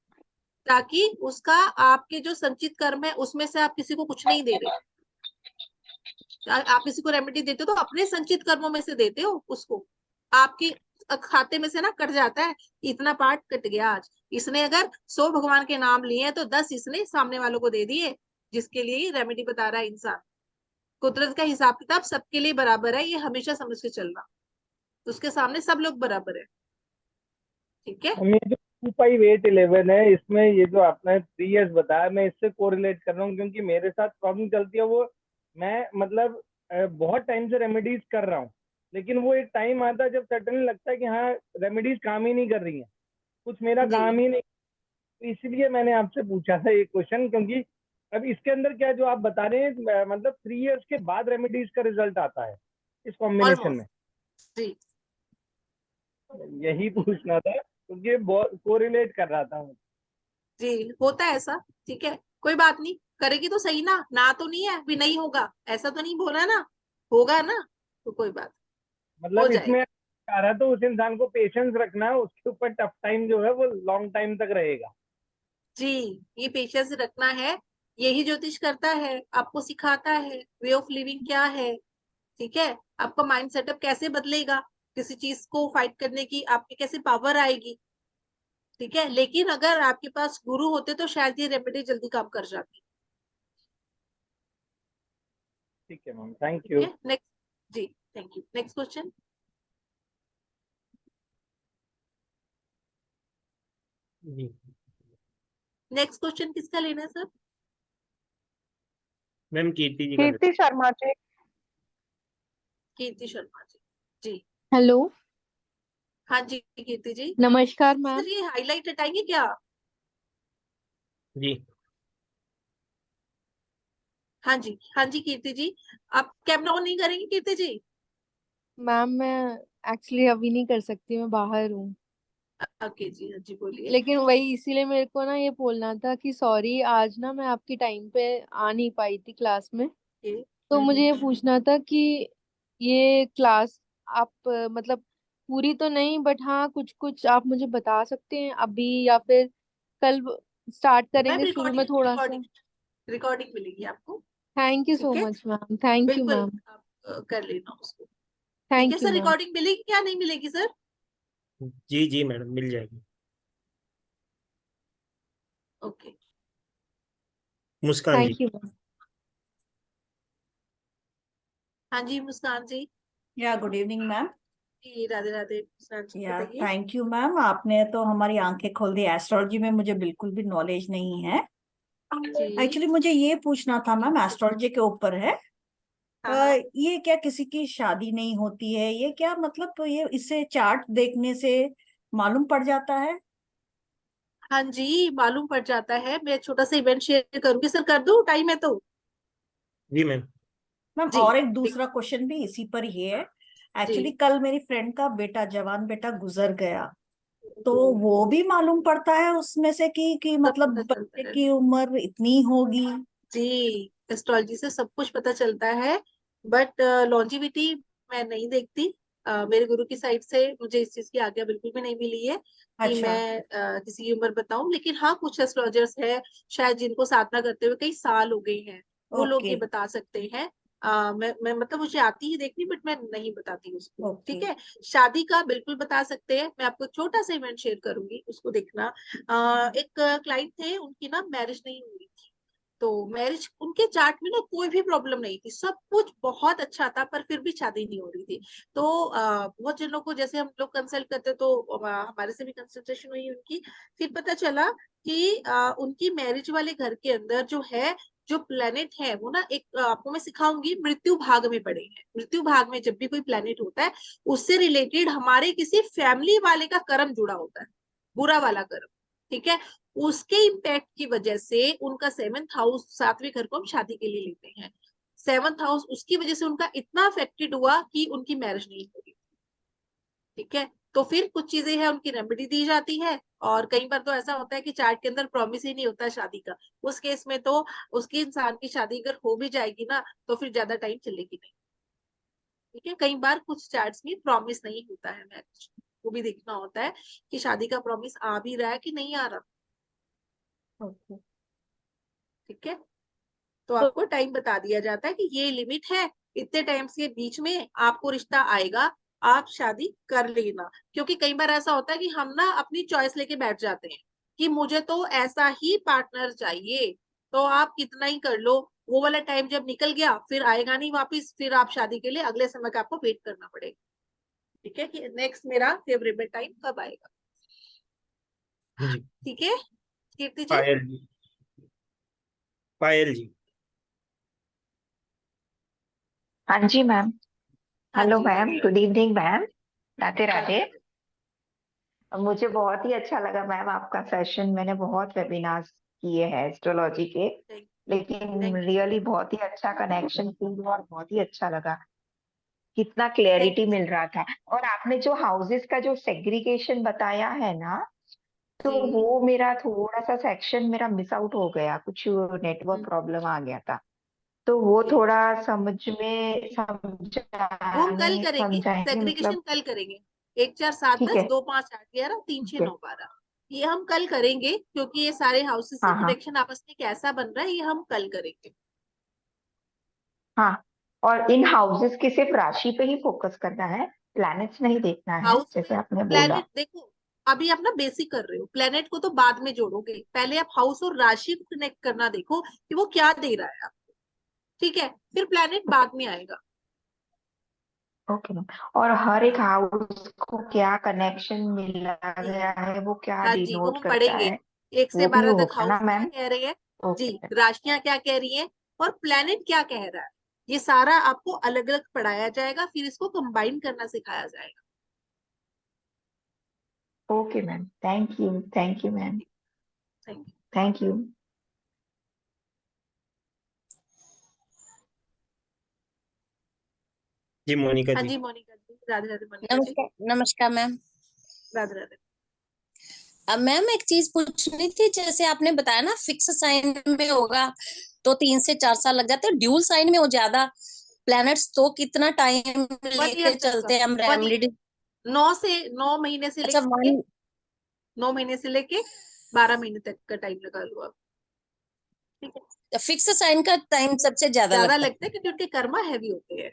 ताकि उसका आपके जो संचित कर्म है उसमें से आप किसी को कुछ नहीं दे रहे। आप किसी को रेमेडी देते हो तो अपने संचित कर्मों में से देते हो उसको, आपके खाते में से ना कट जाता है, इतना पार्ट कट गया आज, इसने अगर 100 भगवान के नाम लिए तो 10 इसने सामने वालों को दे दिए, जिसके लिए रेमेडी बता रहा है इंसान। कुदरत का हिसाब किताब सबके लिए बराबर है, ये हमेशा समझ के चलना, उसके सामने सब लोग बराबर है। ठीक है, हम ये जो 2/8/11 है, इसमें ये जो आपने 3 years बताया, मैं इससे कोरिलेट कर रहा हूँ, क्योंकि मेरे साथ प्रॉब्लम चलती है वो, मैं मतलब बहुत टाइम से रेमेडीज कर रहा हूँ, लेकिन वो एक टाइम आता है जब सडनली लगता है कि हाँ, रेमेडीज काम ही नहीं कर रही हैं, कुछ मेरा जी काम ही नहीं। तो इसलिए मैंने आपसे पूछा था ये क्वेश्चन, क्योंकि अब इसके अंदर क्या जो आप बता रहे हैं, मतलब 3 years के बाद रेमेडीज का रिजल्ट आता है इस कॉम्बिनेशन में, ऑलमोस्ट जी। यही पूछना था, क्योंकि बहुत कोरिलेट कर रहा था मैं। जी होता है ऐसा, ठीक है, कोई बात नहीं, करेगी तो सही ना, ना तो नहीं है भी नहीं होगा, ऐसा तो नहीं बोला ना, होगा ना, तो कोई बात, हो मतलब इसमें जाएगा। आ रहा तो उस इंसान को पेशेंस रखना है, उसके ऊपर टफ टाइम जो है वो लॉन्ग टाइम तक रहेगा। जी, ये पेशेंस रखना है, यही ज्योतिष करता है, आपको सिखाता है वे ऑफ लिविंग क्या है। ठीक है, आपका माइंड सेटअप कैसे बदलेगा, किसी चीज को फाइट करने की आपकी कैसे पावर आएगी। ठीक है, लेकिन अगर आपके पास गुरु होते तो शायद ये रेमेडी जल्दी काम कर जाती। ठीक है मैम, थैंक ठीक यू। है, नेक्स्ट जी, थैंक यू। नेक्स्ट क्वेश्चन, जी नेक्स्ट क्वेश्चन किसका लेना है सर? मैम, कीर्ति जी का कीर्ति शर्मा जी। कीर्ति शर्मा जी। जी हेलो, हाँ जी कीर्ति जी। नमस्कार मैम। सर ये हाईलाइट हटाएंगे क्या? जी। हाँ जी, हाँ जी कीर्ति जी, आप कैमरा ऑन नहीं करेंगे कीर्ति जी? मैम मैं एक्चुअली अभी नहीं कर सकती, मैं बाहर हूँ। ओके जी, हाँ जी बोलिए। लेकिन वही इसीलिए मेरे को ना ये बोलना था कि सॉरी, आज ना मैं आपकी टाइम पे आ नहीं पाई थी क्लास में। ये तो मुझे ये पूछना था कि ये क्लास आप मतलब पूरी तो नहीं, बट हाँ कुछ कुछ आप मुझे बता सकते हैं अभी, या फिर कल स्टार्ट मैम करेंगे शुरू में रिकॉर्डिंग थोड़ा सा। रिकॉर्डिंग रिकॉर्डिंग मिलेगी आपको। थैंक यू सो ठीक है, मच मैम, थैंक यू बिल्कुल मैम, आप कर लेना उसको। ठीक है thank you sir, ma'am, recording मिलेगी क्या नहीं मिलेगी सर? जी जी मैडम, मिल जाएगी। Okay, Muskaan ji. Thank you ma'am. हाँ जी Muskaan ji. Yeah good evening ma'am. जी राधे राधे, मुस्कान जी या बताइए। थैंक यू मैम, आपने तो हमारी आंखें खोल दी, एस्ट्रोलॉजी में मुझे बिल्कुल भी नॉलेज नहीं है। जी एक्चुअली मुझे ये पूछना था मैम, एस्ट्रोलॉजी के ऊपर है। हाँ ये क्या किसी की शादी नहीं होती है, ये क्या मतलब, ये इससे चार्ट देखने से मालूम पड़ जाता है? हाँ जी, मालूम पड़ जाता है। मैं छोटा सा इवेंट शेयर करूंगी सर, कर दूं? टाइम है तो? जी मैम। मैम जी और एक दूसरा क्वेश्चन भी इसी पर ही है। जी। एक्चुअली कल मेरी फ्रेंड का बेटा, जवान बेटा गुजर गया, तो वो भी मालूम पड़ता है उसमें से कि सब पता मतलब चलता बच्चे है की उम्र इतनी होगी? जी। एस्ट्रोलॉजी से सब कुछ पता चलता है, बट लॉन्जिविटी मैं नहीं देखती। मेरे गुरु की साइड से मुझे इस चीज की आज्ञा बिल्कुल भी नहीं मिली है कि अच्छा। मैं किसी की उम्र बताऊं। लेकिन हाँ, कुछ एस्ट्रोलॉजर्स है शायद जिनको साधना करते हुए कई साल हो गए हैं, वो लोग ओके। ये बता सकते हैं। मैं मतलब मुझे आती ही देखनी, बट मैं नहीं बताती उसको। ओके। ठीक है। शादी का बिल्कुल बता सकते हैं। मैं आपको एक छोटा सा इवेंट शेयर करूंगी, उसको देखना। एक क्लाइंट थे, उनकी ना मैरिज नहीं हुई थी। तो मैरिज उनके चार्ट में ना कोई भी प्रॉब्लम नहीं थी, सब कुछ बहुत अच्छा था, पर फिर भी शादी नहीं हो रही थी। तो बहुत जनों को जैसे हम लोग कंसल्ट करते, तो हमारे से भी कंसल्टेशन हुई उनकी। फिर पता चला कि उनकी मैरिज वाले घर के अंदर जो है, जो प्लेनेट है वो ना, एक आपको मैं सिखाऊंगी, मृत्यु भाग में पड़े हैं। मृत्यु भाग में जब भी कोई प्लेनेट होता है, उससे रिलेटेड हमारे किसी फैमिली वाले का कर्म जुड़ा होता है, बुरा वाला कर्म। ठीक है। उसके इम्पैक्ट की वजह से उनका 7th हाउस, 7वें घर को हम शादी के लिए लेते हैं, 7th हाउस, उसकी वजह से उनका इतना अफेक्टेड हुआ कि उनकी मैरिज नहीं हो रही। ठीक है। तो फिर कुछ चीजें हैं, उनकी रेमेडी दी जाती है। और कई बार तो ऐसा होता है कि चार्ट के अंदर प्रॉमिस ही नहीं होता शादी का। उस केस में तो उसकी इंसान की शादी अगर हो भी जाएगी ना, तो फिर ज्यादा टाइम चलेगी नहीं। ठीक है। कई बार कुछ चार्ट्स में प्रॉमिस नहीं होता है मैरिज, वो भी देखना होता है कि शादी का प्रॉमिस आ भी रहा है कि नहीं आ रहा। ओके। ठीक है। तो तो आपको टाइम बता दिया जाता है कि ये लिमिट है, इतने टाइम के बीच में आपको रिश्ता आएगा, आप शादी कर लेना। क्योंकि कई बार ऐसा होता है कि हम ना अपनी चॉइस लेके बैठ जाते हैं कि मुझे तो ऐसा ही पार्टनर चाहिए, तो आप कितना ही कर लो, वो वाला टाइम जब निकल गया फिर आएगा नहीं वापिस, फिर आप शादी के लिए अगले समय का आपको वेट करना पड़ेगा। ठीक है, कि नेक्स्ट मेरा फेवरेबल टाइम कब आएगा। जी। ठीक है कीर्ति जी। पायल जी। पायल जी। हाँ जी मैम। हाँ हेलो जी मैम, बोलिए। Good evening ma'am. Radhe Radhe. Radhe मुझे बहुत ही अच्छा लगा मैम आपका सेशन। मैंने बहुत वेबिनार्स किए हैं एस्ट्रोलॉजी के, राधे। लेकिन थैंक रियली बहुत ही अच्छा कनेक्शन फील हुआ और बहुत ही अच्छा लगा, कितना क्लैरिटी यू। मिल रहा था। और आपने जो हाउसेस का जो सेग्रीगेशन बताया है ना, तो जी। वो मेरा थोड़ा सा सेक्शन मेरा मिस आउट हो गया, कुछ नेटवर्क प्रॉब्लम आ गया था। तो वो जी। थोड़ा समझ में वो हम कल समझाने करेंगे, समझाएंगे सेग्रीगेशन मतलब? कल करेंगे। 1 4 7 ठीक 10 है। 2 5 8 11 3 6 ठीक है। 9 12, ये हम कल करेंगे, क्योंकि ये सारे हाउसेस से हाँ हाँ प्रोटेक्शन आपस में कैसा बन रहा है ये हम कल करेंगे। हाँ। और इन हाउसेस की सिर्फ राशि पे ही फोकस करना है, प्लैनेट्स नहीं देखना है हाउस जैसे में आपने बोला। प्लेनेट देखो, अभी आप ना बेसिक कर रहे हो, प्लेनेट को तो बाद में जोड़ोगे, पहले आप हाउस और राशि को कनेक्ट करना देखो कि वो क्या दे रहा है आपको। ठीक है, फिर प्लेनेट ओके। बाद में आएगा। Okay ma'am. और हर एक हाउस को क्या कनेक्शन मिला जी गया है, वो क्या हाँ जी, वो डिनोट हम करता पढ़ेंगे। है, 1 से वो भी 12 तक होगा ना हाउस क्या मैम? कह रहे हैं, जी, ओके मैम। राशियां क्या कह रही हैं, और प्लेनेट क्या कह रहा है, ये सारा आपको अलग अलग पढ़ाया जाएगा, फिर इसको कंबाइन करना सिखाया जाएगा। Okay ma'am, thank you ma'am, thank you. Thank you. जी मोनिका हाँ जी। जी मोनिका जी, राधे राधे मोनिका जी। नमस्कार, नमस्कार मैम। राधे राधे। अब मैम एक चीज पूछनी थी, जैसे आपने बताया ना फिक्स साइन में होगा तो 3 से 4 साल लग जाते हैं, ड्यूल साइन में हो ज्यादा प्लैनेट्स तो कितना टाइम 1 ईयर लेके तक का, चलते हैं हम 1 ईयर, रेमडी? 9 महीने से अच्छा लेके, वन। 9 महीने से लेके 12 महीने तक का टाइम लगा लो आप। ठीक है। फिक्स साइन का टाइम सबसे ज्यादा ज्यादा लगता लगता है क्योंकि उनके कर्मा हैवी होते हैं।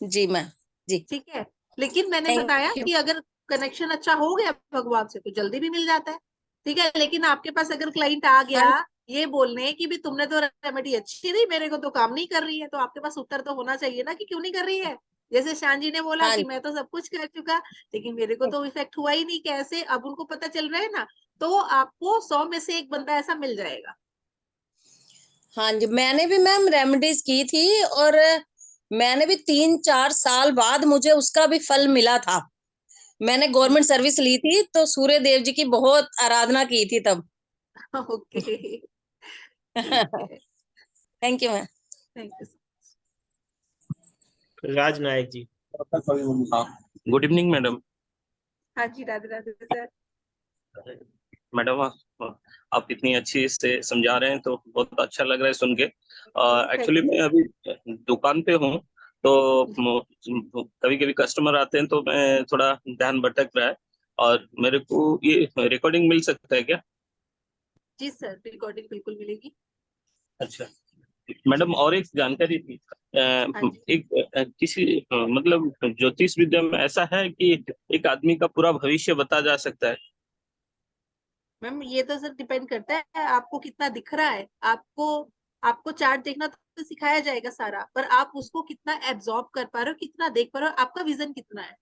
है। जी मैम। जी। ठीक है। लेकिन मैंने बताया थैंक यू। कि अगर कनेक्शन अच्छा हो गया भगवान से तो जल्दी भी मिल जाता है। ठीक है। लेकिन आपके पास अगर क्लाइंट आ हाँ। गया ये बोलने कि भी तुमने तो रेमेडी अच्छी दी, मेरे को तो काम नहीं कर रही है, तो आपके पास उत्तर तो होना चाहिए ना कि क्यों नहीं कर रही है। जैसे शान जी ने बोला हाँ। कि मैं तो सब कुछ कर चुका, लेकिन मेरे को तो इफेक्ट हुआ ही नहीं, कैसे, अब उनको पता चल रहा है ना। तो आपको 100 में से एक बंदा ऐसा मिल जाएगा हाँ जी, मैंने भी मैम रेमेडीज की थी, और मैंने भी 3-4 साल बाद मुझे उसका भी फल मिला था। मैंने गवर्नमेंट सर्विस ली थी, तो सूर्य देव जी की बहुत आराधना की थी तब। ओके, ठीक है, thank you ma'am. Thank you. Raj Nayak ji. Good evening madam. हाँ जी, राधे राधे सर। मैडम आप इतनी अच्छी से समझा रहे हैं तो बहुत अच्छा लग रहा है सुन के। एक्चुअली मैं अभी दुकान पे हूँ, तो कभी कभी कस्टमर आते हैं तो मैं थोड़ा ध्यान भटक रहा है, और मेरे को ये रिकॉर्डिंग मिल सकता है क्या? जी सर, रिकॉर्डिंग बिल्कुल मिलेगी। अच्छा मैडम, और एक जानकारी थी। हाँ जी एक किसी मतलब ज्योतिष विद्या में ऐसा है कि एक आदमी का पूरा भविष्य बता जा सकता है? मैम, ये तो सर डिपेंड करता है आपको कितना दिख रहा है। आपको आपको चार्ट देखना तो सिखाया जाएगा सारा, पर आप उसको कितना एब्जॉर्ब कर पा रहे हो, कितना देख पा रहे हो, आपका विजन कितना है।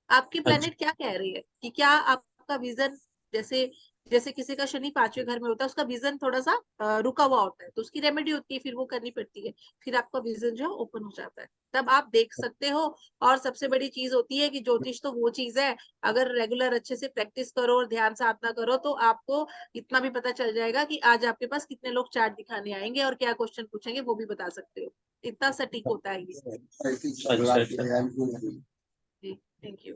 आपकी अच्छा प्लेनेट क्या कह रही है कि क्या आपका विजन, जैसे जैसे किसी का शनि 5वें घर में होता है, उसका विजन थोड़ा सा रुका हुआ होता है, तो उसकी रेमेडी होती है, फिर वो करनी पड़ती है, फिर आपका विजन जो है ओपन हो जाता है, तब आप देख सकते हो। और सबसे बड़ी चीज होती है कि ज्योतिष तो वो चीज है, अगर रेगुलर अच्छे से प्रैक्टिस करो और ध्यान साधना करो तो आपको इतना भी पता चल जाएगा कि आज आपके पास कितने लोग चार्ट दिखाने आएंगे और क्या क्वेश्चन पूछेंगे, वो भी बता सकते हो। इतना सटीक होता है ये। अच्छा। जी, थैंक यू।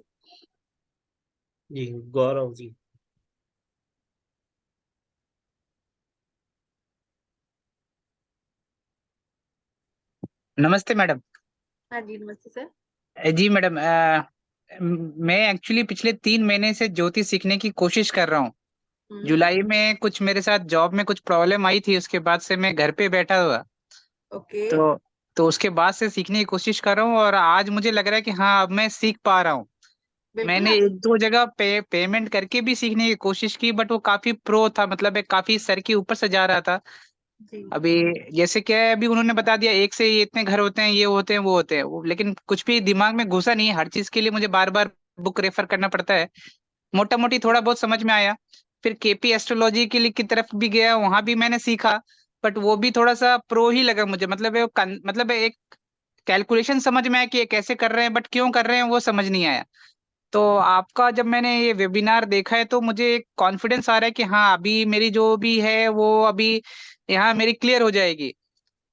जी गौरव जी। नमस्ते मैडम। हाँ जी, नमस्ते सर। जी मैडम, मैं एक्चुअली पिछले 3 महीने से ज्योतिष सीखने की कोशिश कर रहा हूँ। जुलाई में कुछ मेरे साथ जॉब में कुछ प्रॉब्लम आई थी, उसके बाद से मैं घर पे बैठा हुआ। ओके, तो उसके बाद से सीखने की कोशिश कर रहा हूँ, और आज मुझे लग रहा है कि हाँ, अब मैं सीख पा रहा हूँ। बिल्कुल मैंने आप एक दो जगह पेमेंट करके भी सीखने की कोशिश की, बट वो काफी प्रो था, मतलब एक काफी सर के ऊपर से जा रहा था। जी अभी जैसे क्या है, अभी उन्होंने बता दिया एक से ये इतने घर होते हैं, ये होते हैं, वो होते हैं, लेकिन कुछ भी दिमाग में घुसा नहीं है। हर चीज के लिए मुझे बार बार बुक रेफर करना पड़ता है। मोटा मोटी थोड़ा बहुत समझ में आया। फिर केपी एस्ट्रोलॉजी के लिए की तरफ भी गया, वहां भी मैंने सीखा, बट वो भी थोड़ा सा प्रो ही लगा मुझे। मतलब मतलब एक कैलकुलेशन समझ में आया कि ये कैसे कर रहे हैं, बट क्यों कर रहे हैं वो समझ नहीं आया। तो आपका जब मैंने ये वेबिनार देखा है तो मुझे एक कॉन्फिडेंस आ रहा है कि हाँ, अभी मेरी जो भी है वो अभी यहाँ मेरी क्लियर हो जाएगी।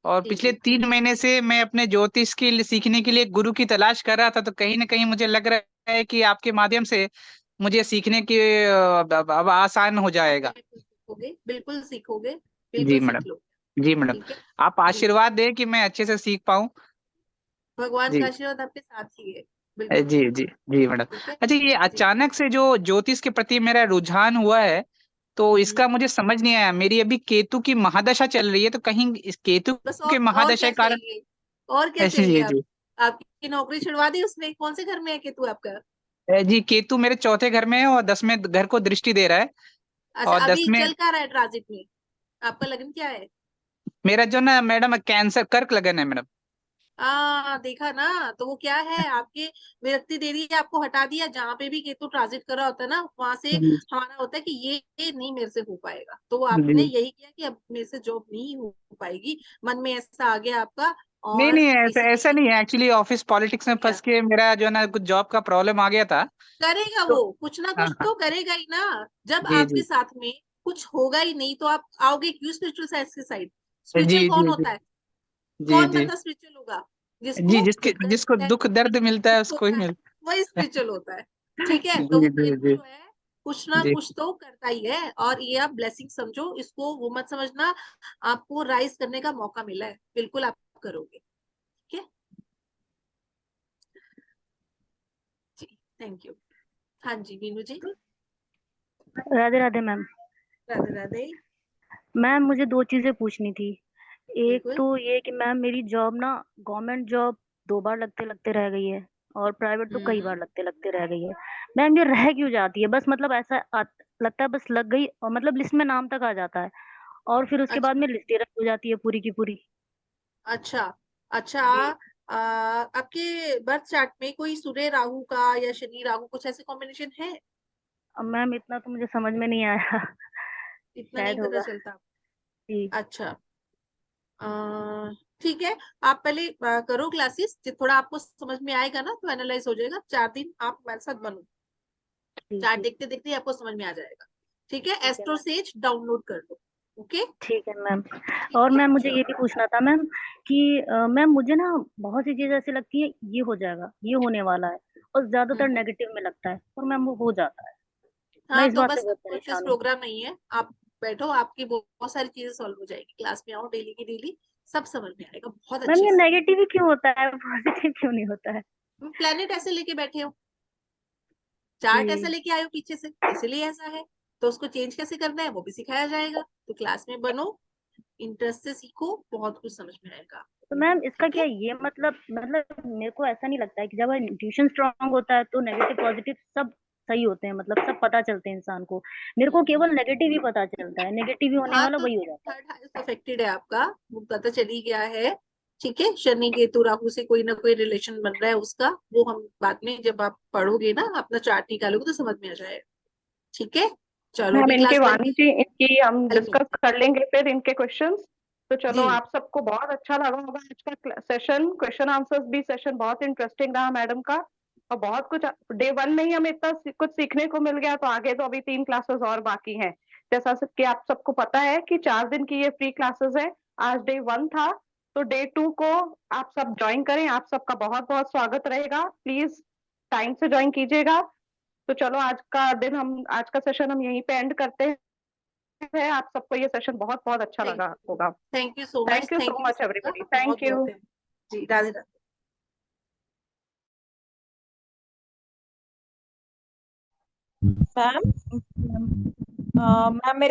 और जी पिछले जी 3 महीने से मैं अपने ज्योतिष के लिए सीखने के लिए गुरु की तलाश कर रहा था, तो कहीं ना कहीं मुझे लग रहा है कि आपके माध्यम से मुझे सीखने की अब आसान हो जाएगा। बिल्कुल सीखोगे, बिल्कुल सीखोगे, जी बिल्कुल मैडम। सीख लो। जी मैडम, ठीक है आप जी, आशीर्वाद दें कि मैं अच्छे से सीख पाऊँ। भगवान का जी आशीर्वाद आपके साथ ही है, बिल्कुल जी सीखो। जी जी मैडम। ठीक है अच्छा, ये जी। अचानक से जो ज्योतिष के प्रति मेरा रुझान हुआ है, तो हम्म, इसका मुझे समझ नहीं आया। मेरी अभी केतु की महादशा चल रही है, तो कहीं इस केतु बस के और महादशा क्या के कारण चाहिए, और क्या चाहिए जी आप। जी आपकी नौकरी छुड़वा दी उसने, कौन से घर में है केतु आपका। जी, केतु मेरे चौथे घर में है और 10वें घर को दृष्टि दे रहा है। अच्छा, और अभी 10वें चल कहाँ रहा है ट्रांजिट में, आपका लगन क्या है। मेरा जो ना मैडम कैंसर कर्क लगन है मैडम। देखा ना, तो वो क्या है आपके विरक्ति दे दी है, आपको हटा दिया। जहां पे भी केतु ट्रांजिट कर रहा होता है ना, वहां से जी हमारा होता है कि ये नहीं मेरे से हो पाएगा, तो आपने जी। यही किया कि अब मेरे से जॉब नहीं हो पाएगी, मन में ऐसा आ गया आपका। नहीं और नहीं, ऐसा ऐसा इसीलिए नहीं है। एक्चुअली ऑफिस पॉलिटिक्स में क्या फंस के मेरा जो है ना कुछ जॉब का प्रॉब्लम आ गया था। करेगा, तो वो कुछ ना हाँ कुछ हाँ। तो करेगा ही ना। जब जी आपके जी साथ में कुछ होगा ही नहीं तो आप आओगे क्यों स्पिरिचुअल साइड की साइड। जी स्पिरिचुअल कौन जी जी होता है, जी कौन जी बंदा स्पिरिचुअल होगा, जी। जिसको दर्द जिसको होता है, दुख दर्द मिलता है दुख उसको ही होता है, मिल। वही स्पिरिचुअल होता है। ठीक है, तो जी वो जी केतु जी जो है कुछ ना जी कुछ तो करता ही है, और ये आप ब्लेसिंग समझो इसको, वो मत समझना। आपको राइज करने का मौका मिला है, बिल्कुल आप करोगे। ठीक है जी, थैंक यू। हाँ जी मीनू जी। राधे राधे मैम। राधे राधे। मैम मुझे दो चीजें पूछनी थी। एक बिल्कुल। तो ये कि मैम मेरी जॉब ना, गवर्नमेंट जॉब 2 बार लगते लगते रह गई है, और प्राइवेट तो कई बार लगते लगते रह गई है। मैम ये रह क्यों जाती है, बस मतलब ऐसा लगता है बस लग गई, और मतलब लिस्ट में नाम तक आ जाता है, और फिर उसके बाद अच्छा में लिस्ट ही रद्द हो जाती है पूरी की पूरी। अच्छा अच्छा। जी। आपके बर्थ चार्ट में कोई सूर्य राहु का या शनि राहु कुछ ऐसे कॉम्बिनेशन है। अब मैम इतना तो मुझे समझ में नहीं आया। इतना नहीं शायद पता होगा। चलता। जी। अच्छा ठीक है, आप पहले करो क्लासेस, थोड़ा आपको समझ में आएगा ना तो एनालाइज हो जाएगा। 4 दिन आप हमारे साथ बनो, ठीक चार्ट है। देखते देखते आपको समझ में आ जाएगा। ठीक है, ठीक है एस्ट्रो मैम। सेज डाउनलोड कर लो। ओके, ठीक है मैम। ठीक और है, मैम मुझे चलो। ये भी पूछना था मैम कि मैम मुझे ना बहुत सी चीजें ऐसी लगती है ये हो जाएगा, ये होने वाला है, और ज्यादातर हम्म। नेगेटिव में लगता है, और मैम वो हो जाता है। मैं हाँ, इस तो बात से बस बहुत कोई परेशान हूँ। प्रोग्राम नहीं है, आप बैठो, आपकी बहुत सारी चीजें सॉल्व हो जाएगी। क्लास में आओ डेली की डेली, सब समझ में आएगा बहुत मैम अच्छे ये से। नेगेटिव ही क्यों होता है, पॉजिटिव क्यों नहीं होता है? प्लेनेट ऐसे लेके बैठे हो, चार्ट ऐसा जी। लेके आए हो पीछे से, इसलिए ऐसा है। तो उसको चेंज कैसे करना है वो भी सिखाया जाएगा। तो क्लास में बनो, इंटरेस्ट से सीखो, बहुत कुछ समझ में आएगा। तो मैम इसका ठीक क्या है। ये मतलब मेरे को ऐसा नहीं लगता है कि जब इंट्यूशन स्ट्रांग होता है तो नेगेटिव पॉजिटिव सब सही होते हैं, मतलब सब पता चलते हैं इंसान को। मेरे को केवल नेगेटिव ही पता चलता है, नेगेटिव ही होने हाँ, वाला तो वही हो जाता है। थर्ड हाउस अफेक्टेड है आपका, वो पता चल ही गया है। ठीक है, शनि केतु राहु से कोई ना कोई रिलेशन बन रहा है उसका, वो हम बाद में जब आप पढ़ोगे ना, अपना चार्ट निकालोगे तो समझ में आ जाएगा। ठीक है, चलो मैम अभी इनके क्लास बंद वाणी जी इनकी हम कल डिस्कस मिलते कर लेंगे फिर इनके क्वेश्चंस। तो हैं। चलो जी, आप सबको बहुत अच्छा लगा होगा आज का सेशन, क्वेश्चन आंसर्स भी सेशन बहुत इंटरेस्टिंग रहा मैडम का। और बहुत कुछ डे 1 में ही हमें इतना कुछ सीखने को मिल गया, तो आगे तो अभी 3 क्लासेस और बाकी हैं। जैसा कि आप सबको पता है कि 4 दिन की ये फ्री क्लासेस है। आज डे 1 था, तो डे 2 को आप सब ज्वाइन करें। आप सबका बहुत बहुत स्वागत रहेगा, प्लीज टाइम से ज्वाइन कीजिएगा। तो चलो आज का सेशन हम यहीं पे एंड करते हैं। आप सबको ये सेशन बहुत बहुत अच्छा थैंक लगा यू, होगा। Thank you so much, thank you thank so you much सबका एवरीबॉडी, बहुत थैंक बहुत यू। है। जी, राधे राधे। मैम, मैम मेरे